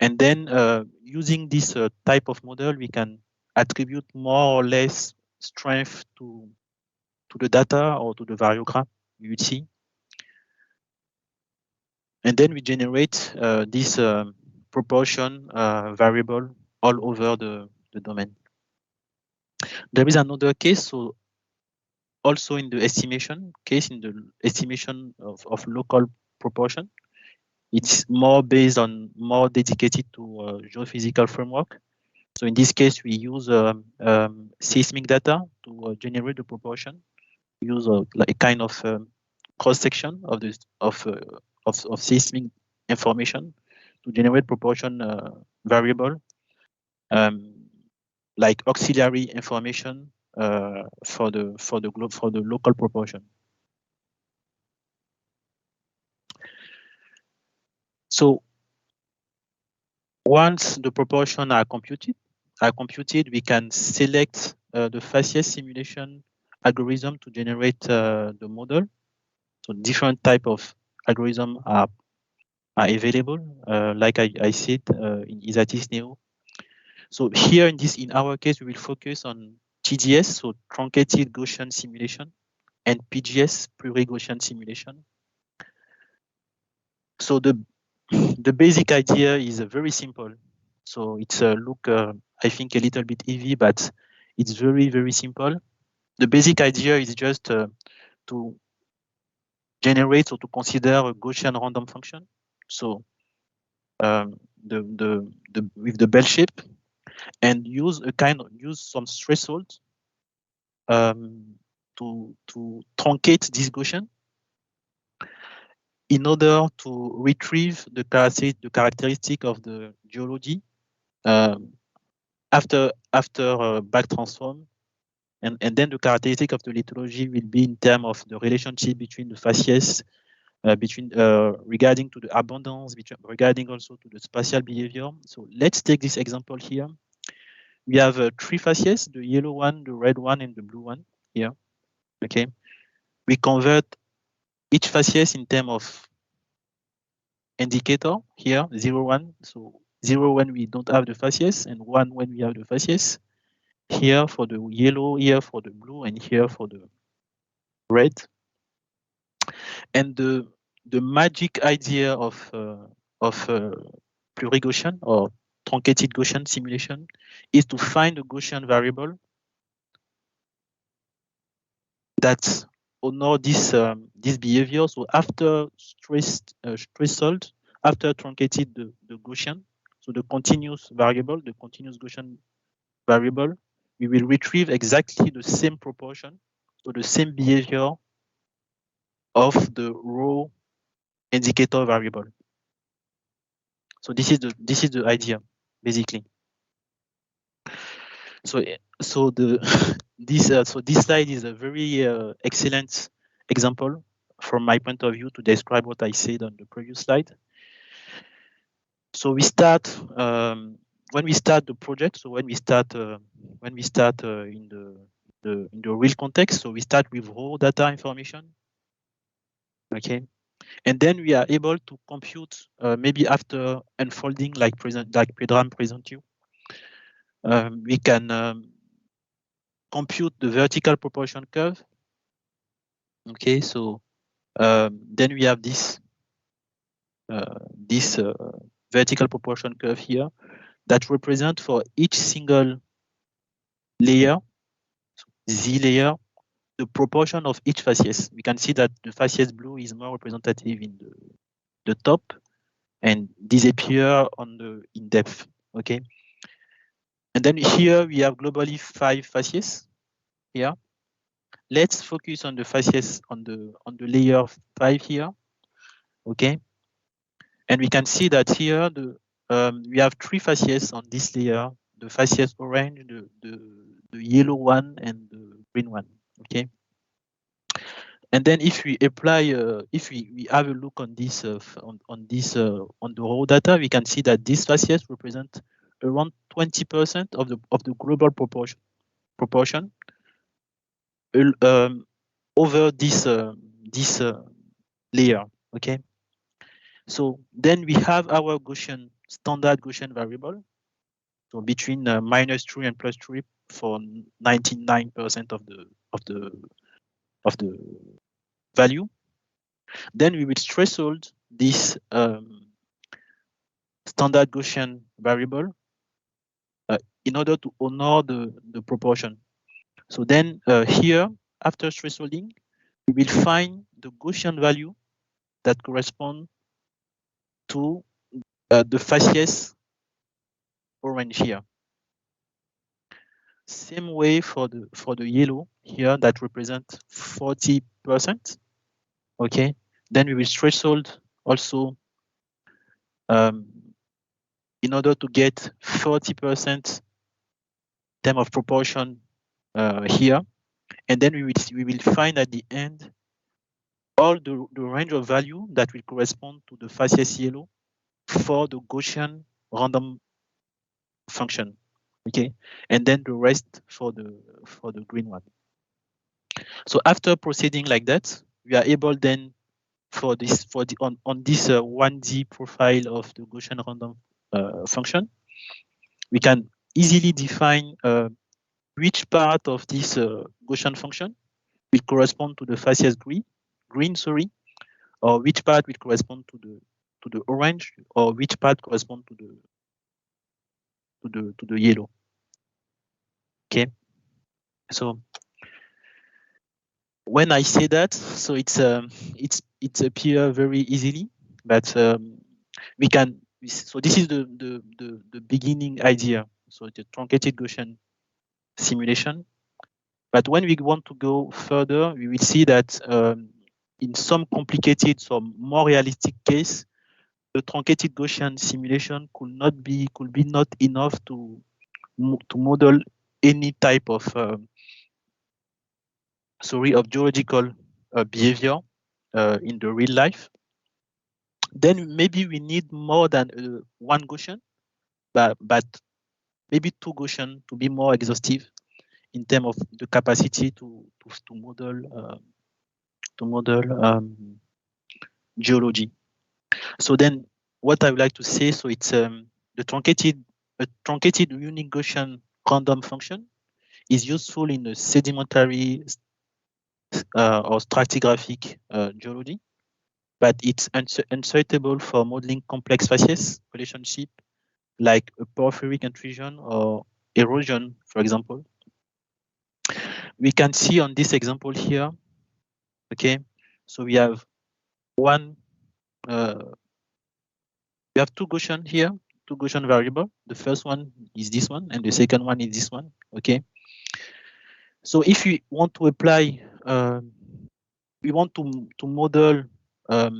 and then using this type of model, we can attribute more or less strength to the data or to the variogram you would see. And then we generate this proportion variable all over the domain. There is another case, so also in the estimation case, in the estimation of local proportion, it's more based on, more dedicated to geophysical framework. So in this case, we use seismic data to generate the proportion. We use like a kind of cross section of this of seismic information to generate proportion variable, like auxiliary information for the local proportion. So once the proportion are computed, we can select the facies simulation algorithm to generate the model. So different type of algorithm are available, like I said in Isatis Neo. So here in our case, we will focus on TGS, so truncated Gaussian simulation, and PGS, pluri-Gaussian simulation. So the basic idea is very simple. So it's I think a little bit heavy, but it's very, very simple. The basic idea is just to generate or to consider a Gaussian random function. So with the bell shape, and use some threshold to truncate this Gaussian, in order to retrieve the characteristic of the geology after back transform, and then the characteristic of the lithology will be in terms of the relationship between the facies, regarding to the abundance, regarding also to the spatial behavior. So let's take this example here. We have 3 facies: the yellow one, the red one, and the blue one here. Okay, we convert each facies in terms of indicator here, 0, 1. So 0 when we don't have the facies, and 1 when we have the facies. Here for the yellow, here for the blue, and here for the red. And the magic idea of pluri-Gaussian or truncated Gaussian simulation is to find a Gaussian variable that honor this behavior. So after threshold, after truncated the Gaussian, so the continuous variable, the continuous Gaussian variable, we will retrieve exactly the same proportion, so the same behavior of the raw indicator variable. So this is the idea, basically. So this slide is a very excellent example from my point of view to describe what I said on the previous slide. So we start when we start the project. So when we start in the real context. So we start with raw data information. Okay, and then we are able to compute maybe after unfolding like Pedram present you. We can compute the vertical proportion curve. Okay, so then we have this vertical proportion curve here that represent for each single layer, so Z layer, the proportion of each facies. We can see that the facies blue is more representative in the top and disappear in depth. Okay, and then here we have globally 5 facies here. Let's focus on the facies on the layer 5 here. Okay, and we can see that here we have 3 facies on this layer: the facies orange, the yellow one, and the green one. Okay, and then if we apply, if we have a look on this on the raw data, we can see that these facies represent around 20% of the global proportion over this layer. Okay, so then we have our standard Gaussian variable, so between -3 and +3 for 99% of the value. Then we will threshold this standard Gaussian variable in order to honor the proportion. So then here, after thresholding, we will find the Gaussian value that correspond to the facies orange here. Same way for the yellow here that represent 40%. Okay, then we will threshold also in order to get 40% term of proportion here, and then we will find at the end all the range of value that will correspond to the facies yellow for the Gaussian random function. Okay, and then the rest for the green one. So after proceeding like that, we are able then on this 1D profile of the Gaussian random function, we can easily define which part of this Gaussian function will correspond to the facies green, or which part will correspond to the orange, or which part correspond to the yellow. Okay, so when I say that, so it's appear very easily, but we can. So this is the beginning idea. So the truncated Gaussian simulation. But when we want to go further, we will see that in some complicated, some more realistic case, the truncated Gaussian simulation could be not enough to model any type of geological behavior in the real life. Then maybe we need more than one Gaussian, but maybe two Gaussian to be more exhaustive in terms of the capacity to model geology. So then, what I would like to say, so it's a truncated unique Gaussian random function is useful in the sedimentary or stratigraphic geology, but it's unsuitable for modeling complex facies relationship like a porphyric intrusion or erosion, for example. We can see on this example here, okay, so we have we have two Gaussian here, two Gaussian variable. The first one is this one, and the second one is this one, okay. So if we want to apply, we want to model a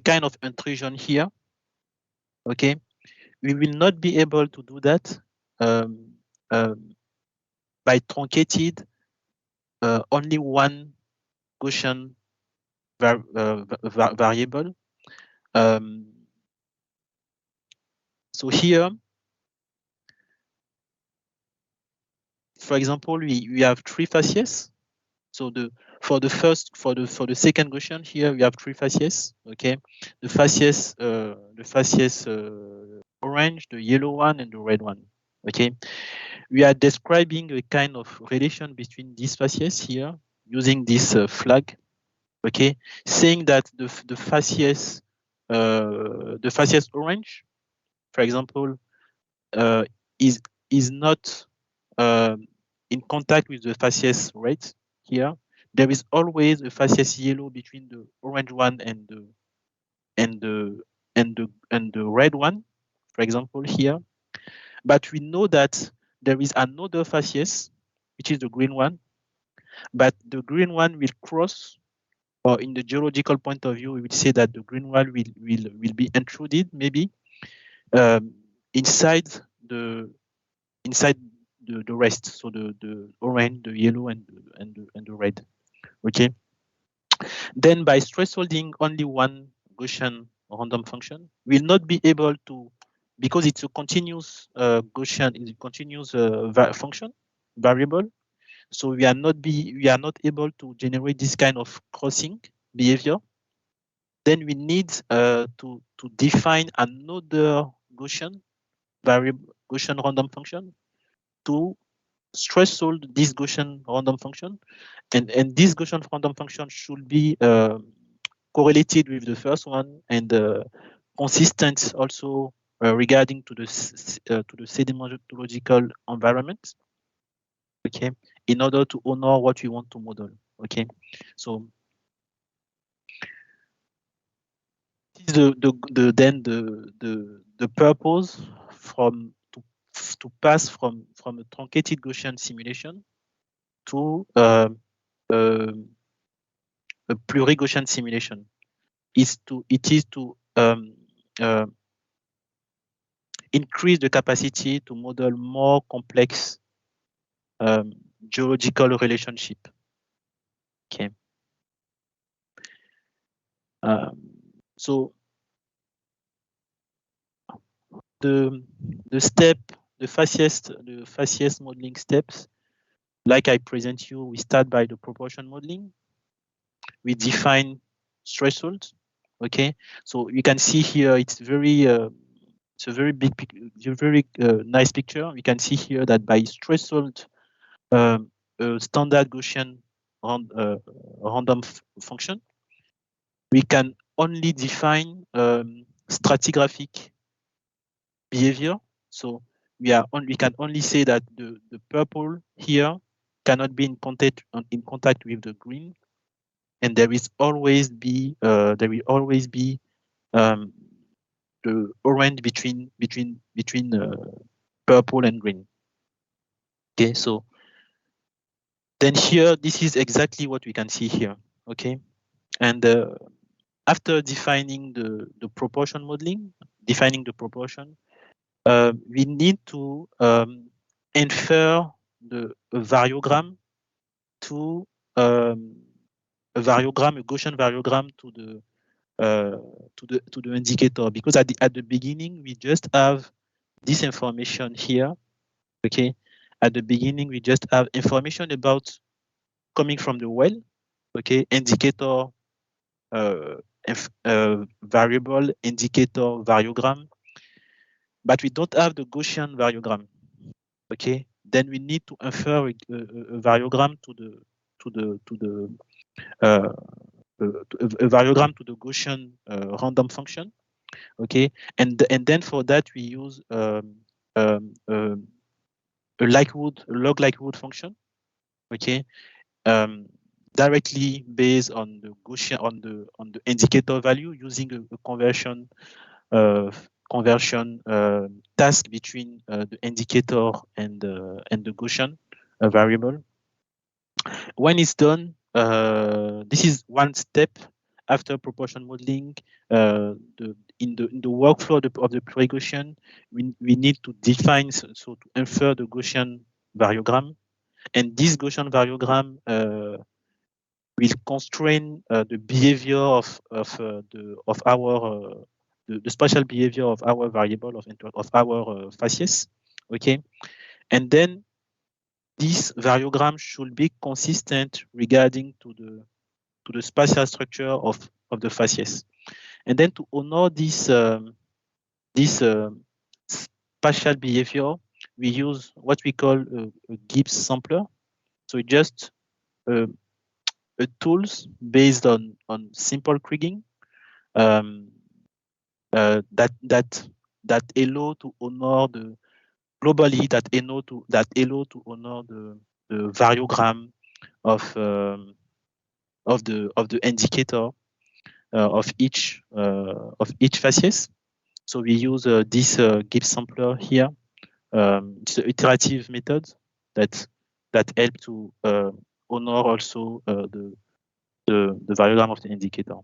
kind of intrusion here, okay, we will not be able to do that by truncated only one Gaussian variable. So here, for example, we have three facies. So for the second Gaussian here, we have three facies. Okay, the facies orange, the yellow one, and the red one. Okay, we are describing a kind of relation between these facies here using this flag. Okay, saying that the facies orange, for example, is not in contact with the facies red here. There is always a facies yellow between the orange one and the red one, for example here. But we know that there is another facies, which is the green one, but the green one will cross, or in the geological point of view, we would say that the green one will be intruded maybe inside the rest, so the orange, the yellow, and the red. Okay. Then by thresholding only one Gaussian random function, we'll not be able to, because it's a continuous Gaussian, is a continuous function variable. So we are not able to generate this kind of crossing behavior. Then we need to define another Gaussian variable, Gaussian random function to threshold this Gaussian random function, and this Gaussian random function should be correlated with the first one and consistent also regarding to the sedimentological environment. Okay, in order to honor what we want to model. Okay, so this is the purpose to pass from a truncated Gaussian simulation to a pluri-Gaussian simulation. It is to increase the capacity to model more complex geological relationship. Okay. So the facies modeling steps, like I present you, we start by the proportion modeling. We define thresholds. Okay, so you can see here it's a very big, very nice picture. We can see here that by threshold, a standard Gaussian random function, we can only define stratigraphic behavior. So we can only say that the purple here cannot be in contact with the green, and there will always be the orange between purple and green. Okay, so then here this is exactly what we can see here. Okay, And after defining the proportion modeling, we need to infer a variogram to a Gaussian variogram to the indicator, because at the beginning we just have this information here. Okay, at the beginning we just have information about coming from the well. Okay, indicator variable, indicator variogram, but we don't have the Gaussian variogram. Okay, then we need to infer a variogram to the a variogram to the Gaussian random function. Okay, and then for that we use a log likelihood function. Okay, directly based on the Gaussian on the indicator value, using a conversion task between the indicator and the Gaussian variable. When it's done, this is one step after proportion modeling. In the workflow of the pre-Gaussian, we need to define, so to infer the Gaussian variogram, and this Gaussian variogram will constrain the behavior of the spatial behavior of our variable of our facies. Okay, and then this variogram should be consistent regarding to the spatial structure of the facies. And then to honor this spatial behavior, we use what we call a Gibbs sampler. So just tools based on simple kriging that allow to honor the globally that allow to honor the variogram of the indicator of each facies. So we use this Gibbs sampler here. It's an iterative method that help to honor also the variogram of the indicator.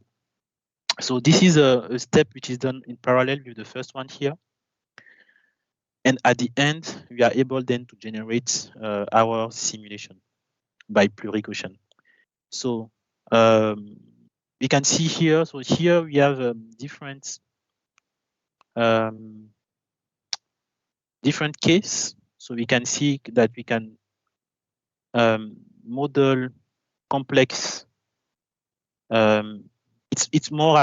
So this is a step which is done in parallel with the first one here. And at the end, we are able then to generate our simulation by plurigaussian. So we can see here. So here we have different case. So we can see that we can model complex. It's more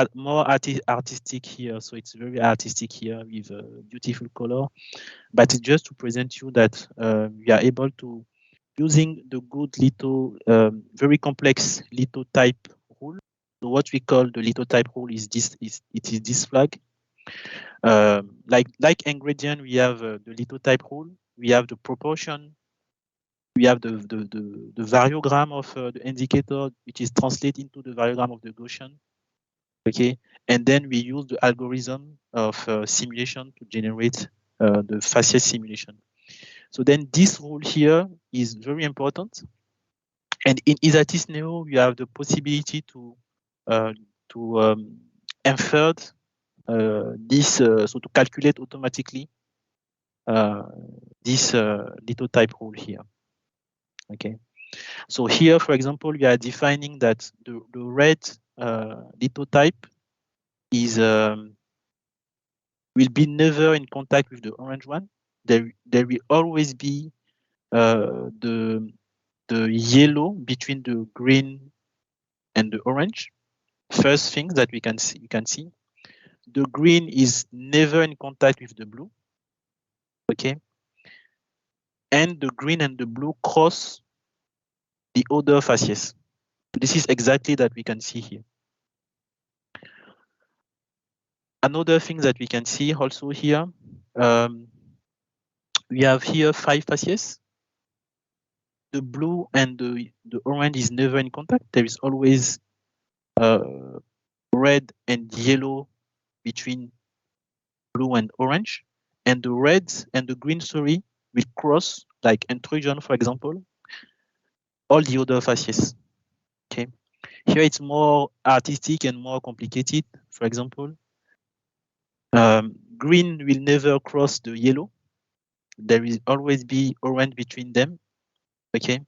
artistic here. So it's very artistic here with beautiful color. But it's just to present you that we are able to, using the good very complex lithotype rule. So what we call the lithotype rule is this flag. Like ingredient, we have the lithotype rule. We have the proportion. We have the variogram of the indicator, which is translated into the variogram of the Gaussian. Okay, and then we use the algorithm of simulation to generate the facies simulation. So then this rule here is very important. And in Isatis Neo, you have the possibility to infer this, so to calculate automatically this lithotype rule here. Okay, so here, for example, we are defining that the red lithotype is will be never in contact with the orange one. There will always be the yellow between the green and the orange. First thing that you can see, the green is never in contact with the blue. Okay, and the green and the blue cross the other facies. This is exactly that we can see here. Another thing that we can see also here, we have here 5 facies. The blue and the orange is never in contact. There is always red and yellow between blue and orange, and the red and the green, will cross, like intrusion, for example, all the other facies. Okay, Here it's more artistic and more complicated. For example, green will never cross the yellow. There will always be orange between them. Okay.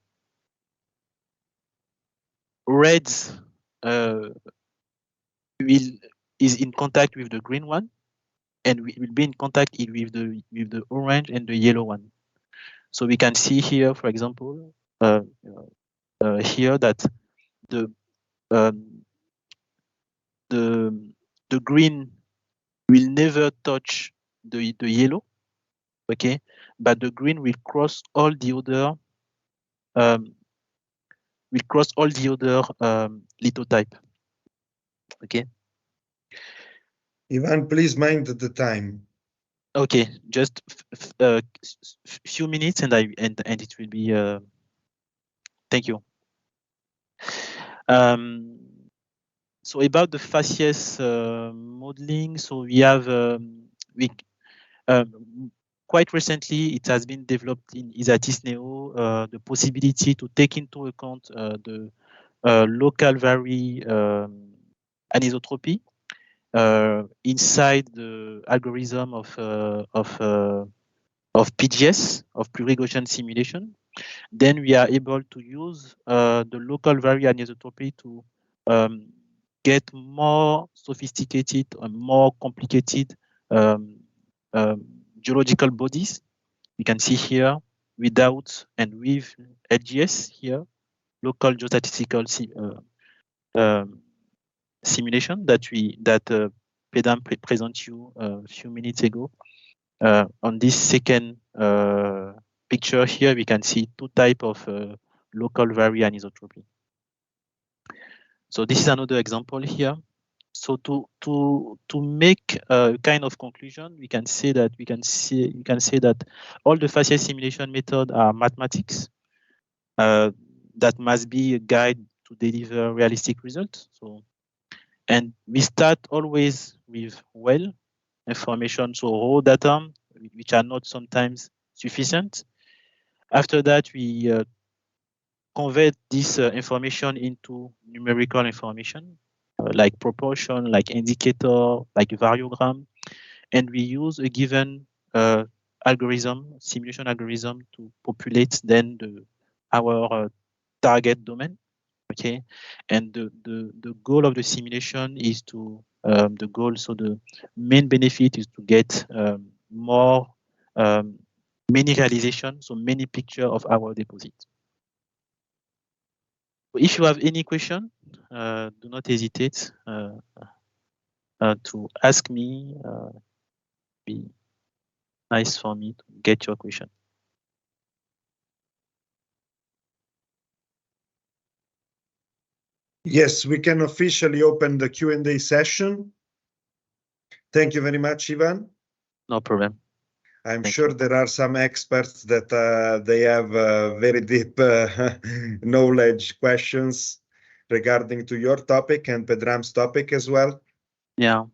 Red is in contact with the green one, and we will be in contact with the orange and the yellow one. So we can see here, for example, here that the green will never touch the yellow, okay, but the green will cross all the other lithotype, okay. Yvan, please mind the time. Okay, just few minutes, and it will be. Thank you. So about the facies modeling, so we have quite recently it has been developed in Isatis Neo the possibility to take into account the local vary anisotropy inside the algorithm of PGS, of plurigaussian simulation. Then we are able to use the local vary anisotropy to get more sophisticated and more complicated geological bodies. You can see here without and with LGS here, local geostatistical simulation that Pedram presented you a few minutes ago. On this second picture here, we can see two types of local vary anisotropy. So this is another example here. So to make a kind of conclusion, we can say that all the facies simulation methods are mathematics that must be a guide to deliver realistic results. So, and we start always with well information, so raw data, which are not sometimes sufficient. After that, we convert this information into numerical information, like proportion, like indicator, like variogram, and we use a given algorithm, simulation algorithm, to populate then our target domain. Okay, and the goal of the simulation is to so the main benefit is to get more many realization, so many picture of our deposit. If you have any question, do not hesitate to ask me. Be nice for me to get your question. Yes, we can officially open the Q&A session. Thank you very much, Yvan. No problem. I'm sure there are some experts that they have very deep knowledge questions regarding to your topic and Pedram's topic as well. Yeah.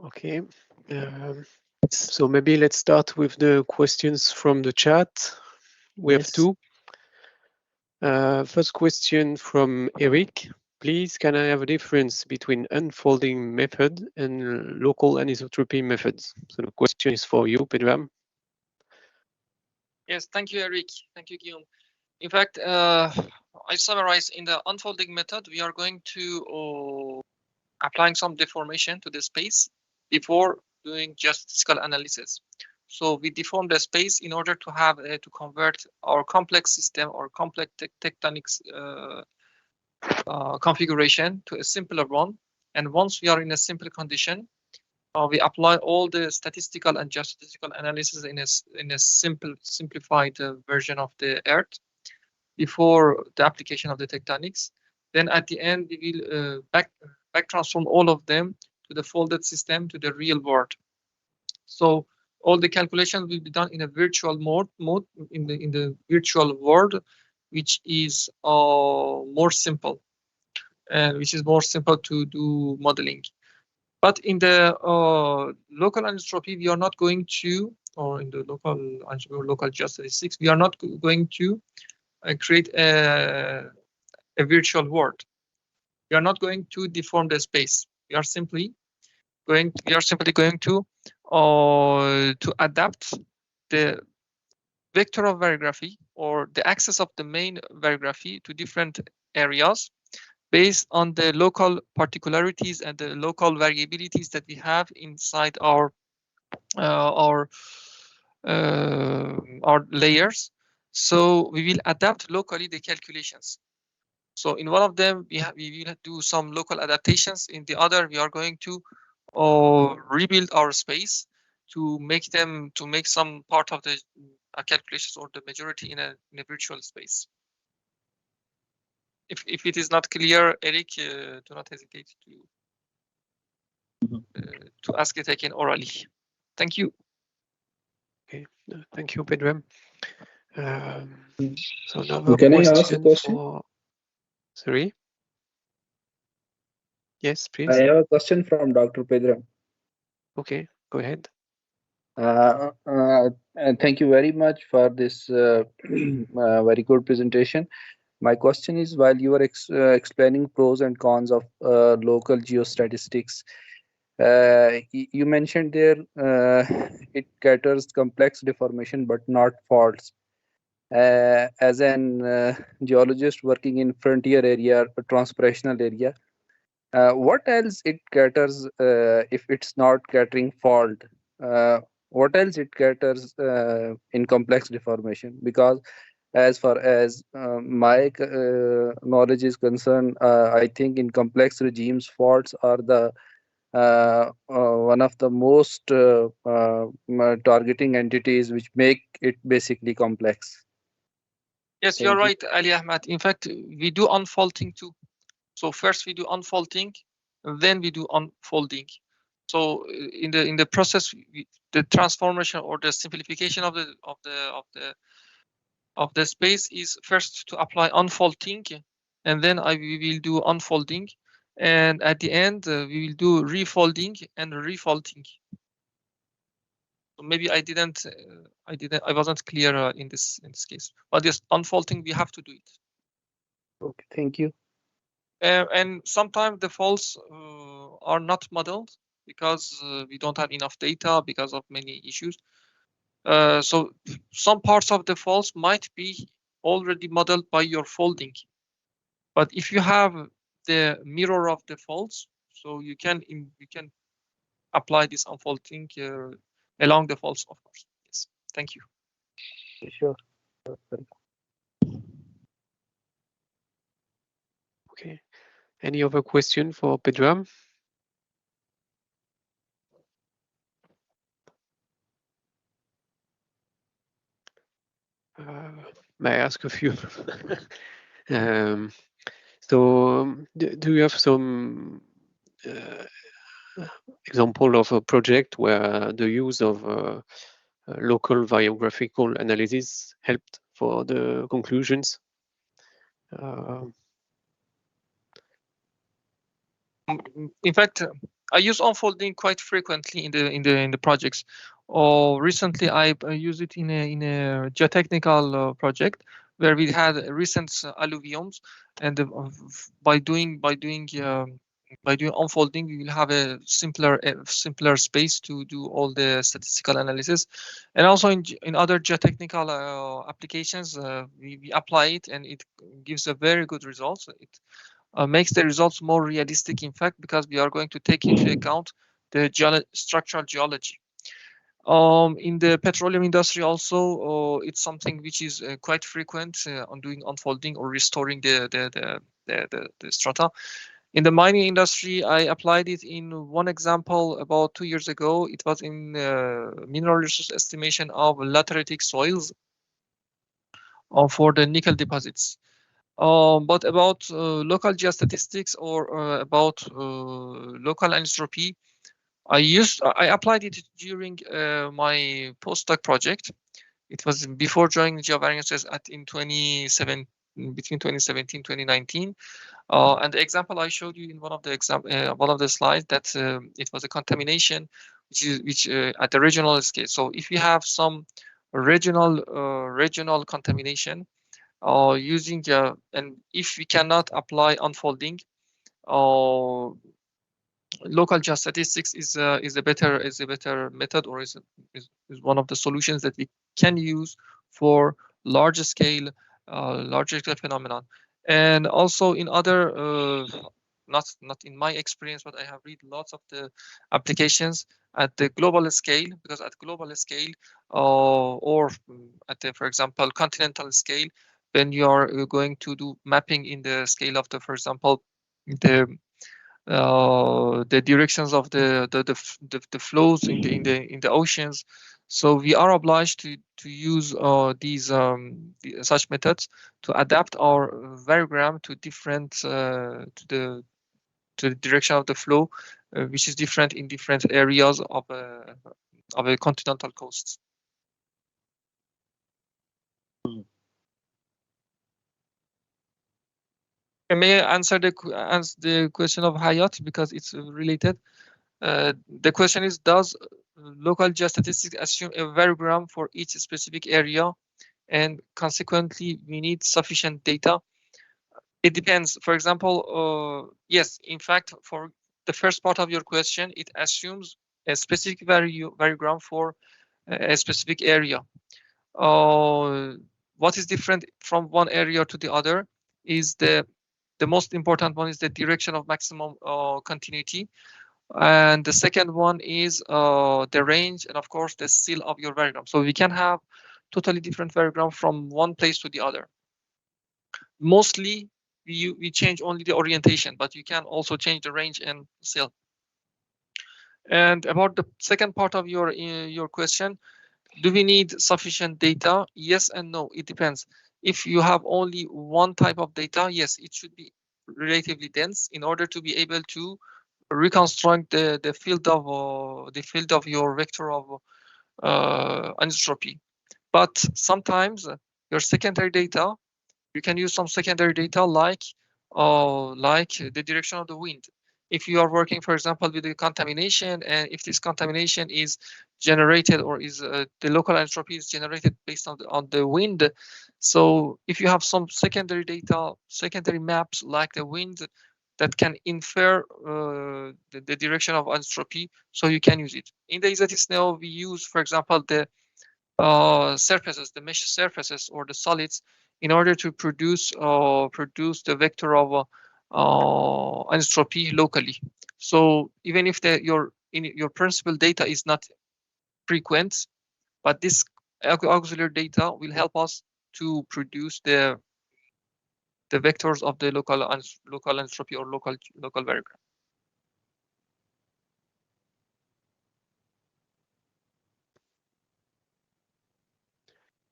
Okay. So maybe let's start with the questions from the chat. We have two. First question from Eric. Please, can I have a difference between unfolding method and local anisotropy methods? So the question is for you, Pedram. Yes, thank you, Eric. Thank you, Guillaume. In fact, I summarize in the unfolding method, we are going to applying some deformation to the space before doing geostatistical analysis. So we deform the space in order to have to convert our complex system or complex tectonics configuration to a simpler one. And once we are in a simple condition, we apply all the statistical and geostatistical analysis in a simplified version of the Earth before the application of the tectonics. Then at the end, we will back transform all of them to the folded system to the real world. So all the calculations will be done in a virtual mode in the virtual world, which is more simple, to do modeling. But in the local anisotropy, we are not going to or in the local algebra or local geostatistics, we are not going to create a virtual world. We are not going to deform the space. We are simply going to adapt the vector of variography or the axis of the main variography to different areas based on the local particularities and the local variabilities that we have inside our layers. So we will adapt locally the calculations. So in one of them, we will do some local adaptations. In the other, we are going to rebuild our space to make some part of the calculations or the majority in a virtual space. If it is not clear, Eric, do not hesitate to ask it again orally. Thank you. Okay, thank you, Pedram. So now Can I ask a question? Sorry. Yes, please. I have a question from Dr. Pedram. Okay, go ahead. Thank you very much for this very good presentation. My question is, while you were explaining pros and cons of local geostatistics, you mentioned there it caters complex deformation but not faults. As an geologist working in frontier area, a transportational area, what else it caters if it's not catering fault? What else it caters in complex deformation? Because as far as my knowledge is concerned, I think in complex regimes, faults are the one of the most targeting entities which make it basically complex. Yes, you're right, Ali Ahmad. In fact, we do unfaulting too. So first we do unfaulting, then we do unfolding. So in the process, the transformation or the simplification of the space is first to apply unfaulting, and then we will do unfolding, and at the end we will do refolding and refaulting. So maybe I wasn't clear in this case, but yes, unfaulting we have to do it. Okay, thank you. And sometimes the faults are not modeled because we don't have enough data because of many issues. So some parts of the faults might be already modeled by your folding. But if you have the mirror of the faults, so you can apply this unfolding along the faults, of course. Yes, thank you. Sure. Okay. Any other question for Pedram? May I ask a few? So do you have some example of a project where the use of local variographical analysis helped for the conclusions? In fact, I use unfolding quite frequently in the projects. Recently, I used it in a geotechnical project where we had recent alluviums, and by doing unfolding, we will have a simpler space to do all the statistical analysis. And also in other geotechnical applications, we apply it, and it gives a very good results. It makes the results more realistic, in fact, because we are going to take into account the structural geology. In the petroleum industry also, it's something which is quite frequent on doing unfolding or restoring the strata. In the mining industry, I applied it in one example about 2 years ago. It was in mineral resource estimation of lateritic soils for the nickel deposits. But about local geostatistics or about local anisotropy, I applied it during my postdoc project. It was before joining Geovariances in 2017. between 2017 2019. And the example I showed you in one of the slides, that it was a contamination which at the regional scale. So if you have some regional contamination, using and if we cannot apply unfolding, local geostatistics is a better method, or is one of the solutions that we can use for large scale phenomenon. And also in other not in my experience, but I have read lots of the applications at the global scale, because at global scale or at the, for example, continental scale, when you are going to do mapping in the scale of the, for example, the directions of the flows in the oceans. So we are obliged to use these such methods to adapt our variogram to different to the direction of the flow, which is different in different areas of a continental coast. May I answer the question of Hayat, because it's related? The question is, does local geostatistics assume a variogram for each specific area, and consequently we need sufficient data? It depends. For example, yes, in fact, for the first part of your question, it assumes a specific variogram for a specific area. What is different from one area to the other is the most important one is the direction of maximum continuity, and the second one is the range, and of course the seal of your variogram. So we can have totally different variogram from one place to the other. Mostly we change only the orientation, but you can also change the range and seal. And about the second part of your question, do we need sufficient data? Yes and no, it depends. If you have only one type of data, yes, it should be relatively dense in order to be able to reconstruct the field of your vector of anisotropy. But sometimes your secondary data, you can use some secondary data like the direction of the wind. If you are working, for example, with the contamination, and if this contamination is generated, or is the local anisotropy is generated based on the wind, so if you have some secondary data, secondary maps like the wind, that can infer the direction of anisotropy, so you can use it. In the ExoTIS-Neo, we use, for example, the surfaces, the mesh surfaces, or the solids, in order to produce the vector of anisotropy locally. So even if your principal data is not frequent, but this auxiliary data will help us to produce the vectors of the local anisotropy or local variogram.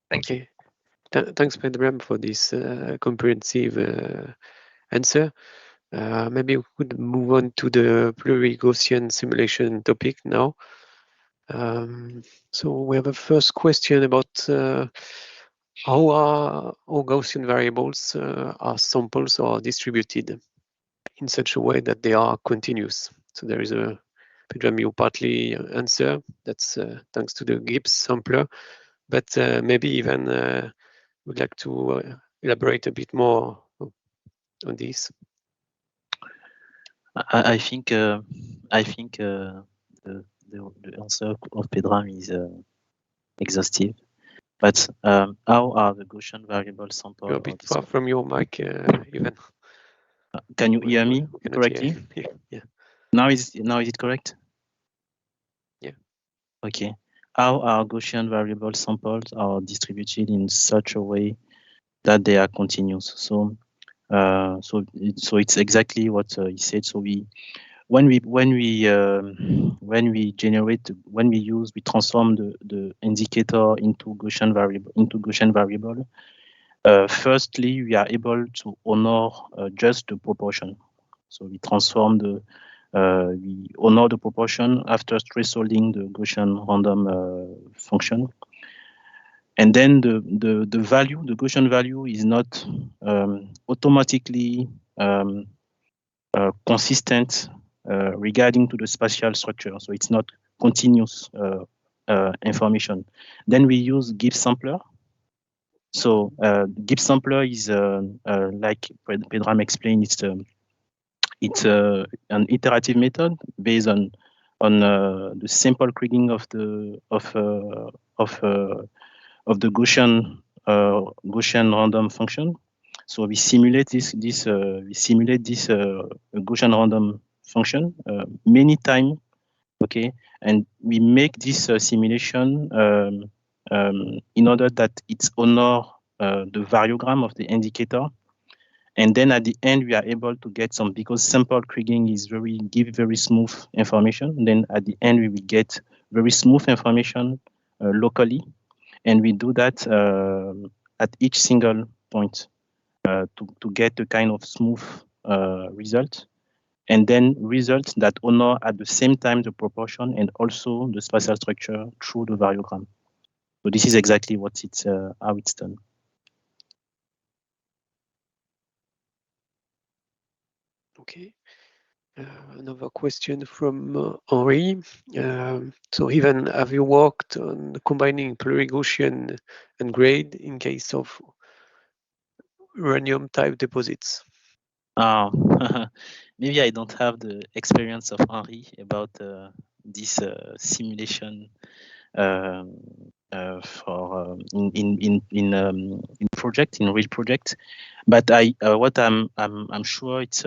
Thank you. Thanks, Pedram, for this comprehensive answer. Maybe we could move on to the pluri-Gaussian simulation topic now. So we have a first question about how Gaussian variables are samples or distributed in such a way that they are continuous. So there is a Pedram, you partly answer. That's thanks to the Gibbs sampler, but maybe even would like to elaborate a bit more on this. I think the answer of Pedram is exhaustive. But how are the Gaussian variable samples? You're a bit far from your mic, Yvan. Can you hear me correctly? Yeah. Now is it correct? Yeah. Okay. How are Gaussian variable samples are distributed in such a way that they are continuous? So it's exactly what he said. So when we transform the indicator into Gaussian variable. Firstly, we are able to honor just the proportion. So we transform we honor the proportion after thresholding the Gaussian random function. And then the value, the Gaussian value, is not automatically consistent regarding to the spatial structure. So it's not continuous information. Then we use Gibbs sampler. So Gibbs sampler is like Pedram explained, it's an iterative method based on the sample kriging of the Gaussian random function. So we simulate this Gaussian random function many times, okay, and we make this simulation in order that it honor the variogram of the indicator. And then at the end, we are able to get some, because sample kriging is give very smooth information. Then at the end, we will get very smooth information locally. And we do that at each single point to get a kind of smooth result. And then results that honor at the same time the proportion and also the spatial structure through the variogram. So this is exactly what it's how it's done. Okay. Another question from Henri. So Yvan, have you worked on combining pluri-Gaussian and grade in case of uranium type deposits? Maybe I don't have the experience of Henri about this simulation for in project, in real project, but what I'm sure it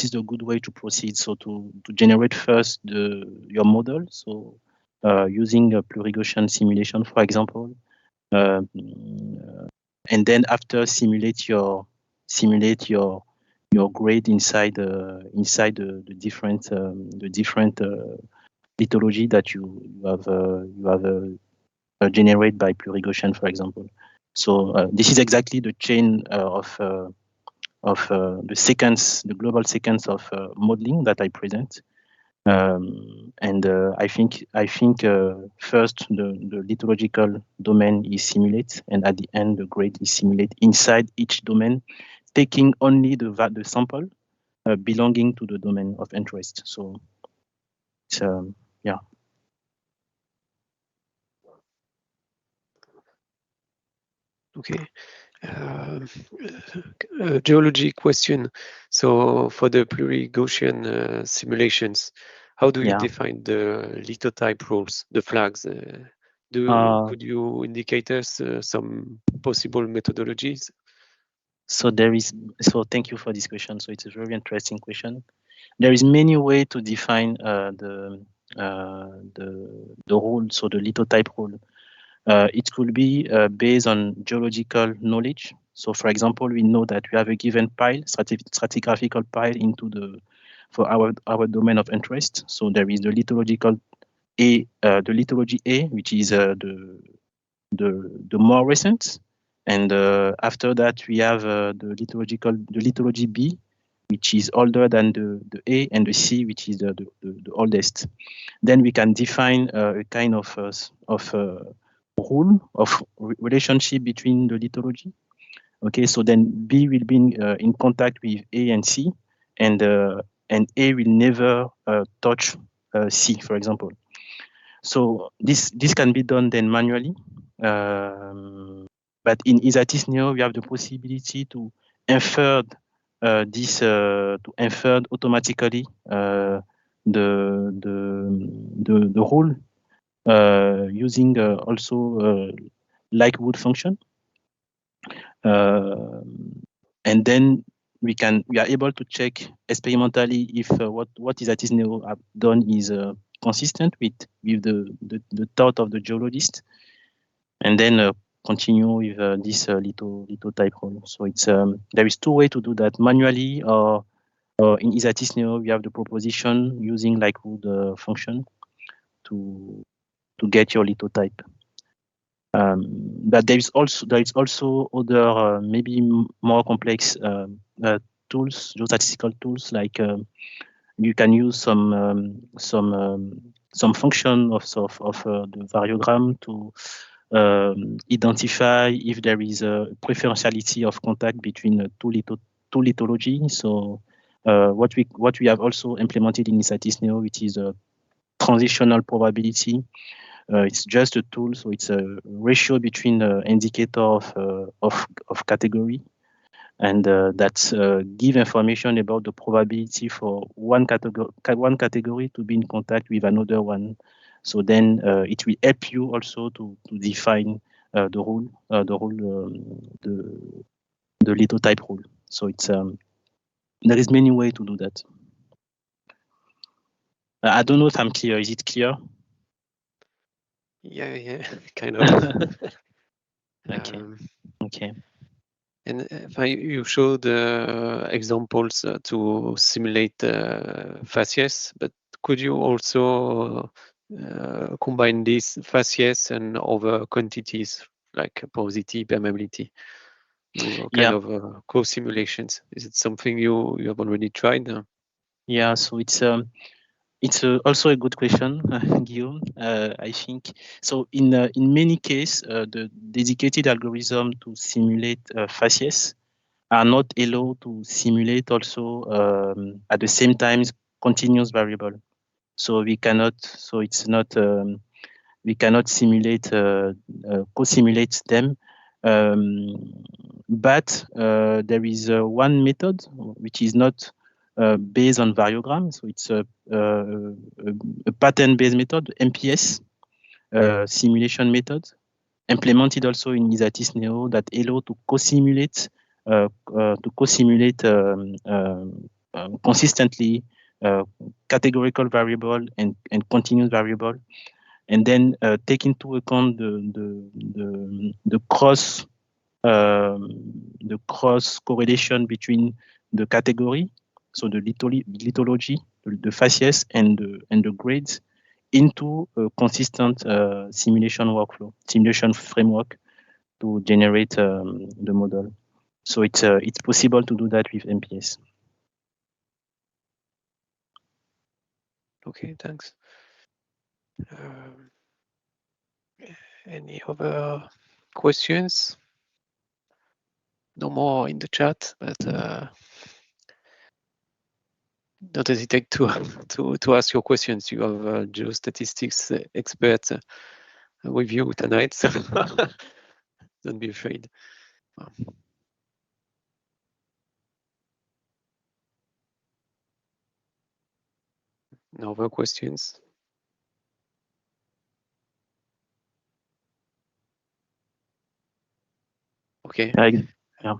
is a good way to proceed. So to generate first your model. So using a pluri-Gaussian simulation, for example, and then after simulate your grade inside the different lithology that you have generated by pluri-Gaussian, for example. So this is exactly the chain of the sequence, the global sequence of modeling that I present. And I think first the lithological domain is simulated, and at the end the grade is simulated inside each domain, taking only the sample belonging to the domain of interest. So it's yeah. Okay. Geology question. So for the pluri-Gaussian simulations, how do you define the lithotype rules, the flags? Could you indicate us some possible methodologies? So thank you for this question. So it's a very interesting question. There is many ways to define the rule, so the lithotype rule. It could be based on geological knowledge. So for example, we know that we have a given pile, stratigraphical pile for our domain of interest. So there is the lithological the lithology A, which is the more recent. And after that, we have the lithology B, which is older than the A, and the C, which is the oldest. Then we can define a kind of rule of relationship between the lithology. Okay, so then B will be in contact with A and C, and A will never touch C, for example. So this can be done then manually. But in Isatis-Neo, we have the possibility to infer automatically the rule using also Likelihood function, and then we are able to check experimentally if what Isatis-Neo have done is consistent with the thought of the geologist, and then continue with this lithotype rule. So it's there is two ways to do that: manually, or in Isatis-Neo we have the proposition using Likelihood function to get your lithotype. But there is also other maybe more complex tools, geostatistical tools, like you can use some function of the variogram identify if there is a preferentiality of contact between two lithology. So what we have also implemented in Geostatistics, which is a transitional probability. It's just a tool, so it's a ratio between the indicator of category, and that give information about the probability for one category to be in contact with another one. So then it will help you also to define the rule, the lithotype rule. So it's there is many ways to do that. I don't know if I'm clear. Is it clear? Yeah, kind of. Okay. Okay. And you showed examples to simulate facies, but could you also combine these facies and other quantities like porosity, permeability, do kind of co-simulations? Is it something you have already tried? Yeah, so it's also a good question, Guillaume. I think so. In many cases, the dedicated algorithm to simulate facies are not allowed to simulate also at the same time continuous variable. So we cannot. So it's not. We cannot simulate co-simulate them. But there is one method which is not based on variogram. So it's a pattern-based method, MPS simulation method, implemented also in Isatis Neo, that allow to co-simulate consistently categorical variable and continuous variable, and then take into account the cross correlation between the category, so the lithology, the facies, and the grades, into a consistent simulation framework to generate the model. So it's possible to do that with MPS. Okay, thanks. Any other questions? No more in the chat, but don't hesitate to ask your questions. You have geostatistics experts with you tonight, so don't be afraid. No other questions? Okay. Yeah.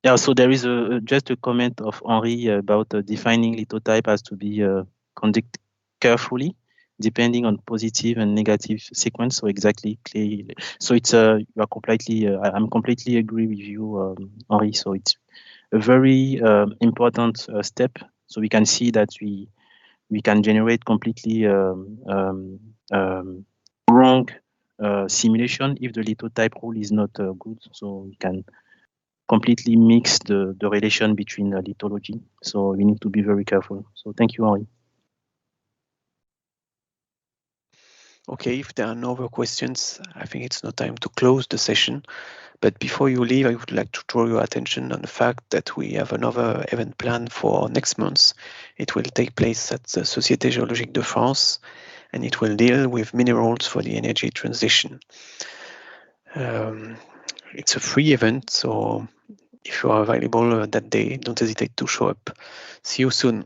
Yeah, so there is just a comment of Henri about defining lithotype has to be conducted carefully, depending on positive and negative sequence. So exactly, so it's you are completely. I'm completely agree with you, Henri. So it's a very important step. So we can see that we can generate completely wrong simulation if the lithotype rule is not good. So we can completely mix the relation between lithology. So we need to be very careful. So thank you, Henri. Okay, if there are no other questions, I think it's no time to close the session. But before you leave, I would like to draw your attention on the fact that we have another event planned for next month. It will take place at the Société Géologique de France, and it will deal with minerals for the energy transition. It's a free event, so if you are available that day, don't hesitate to show up. See you soon.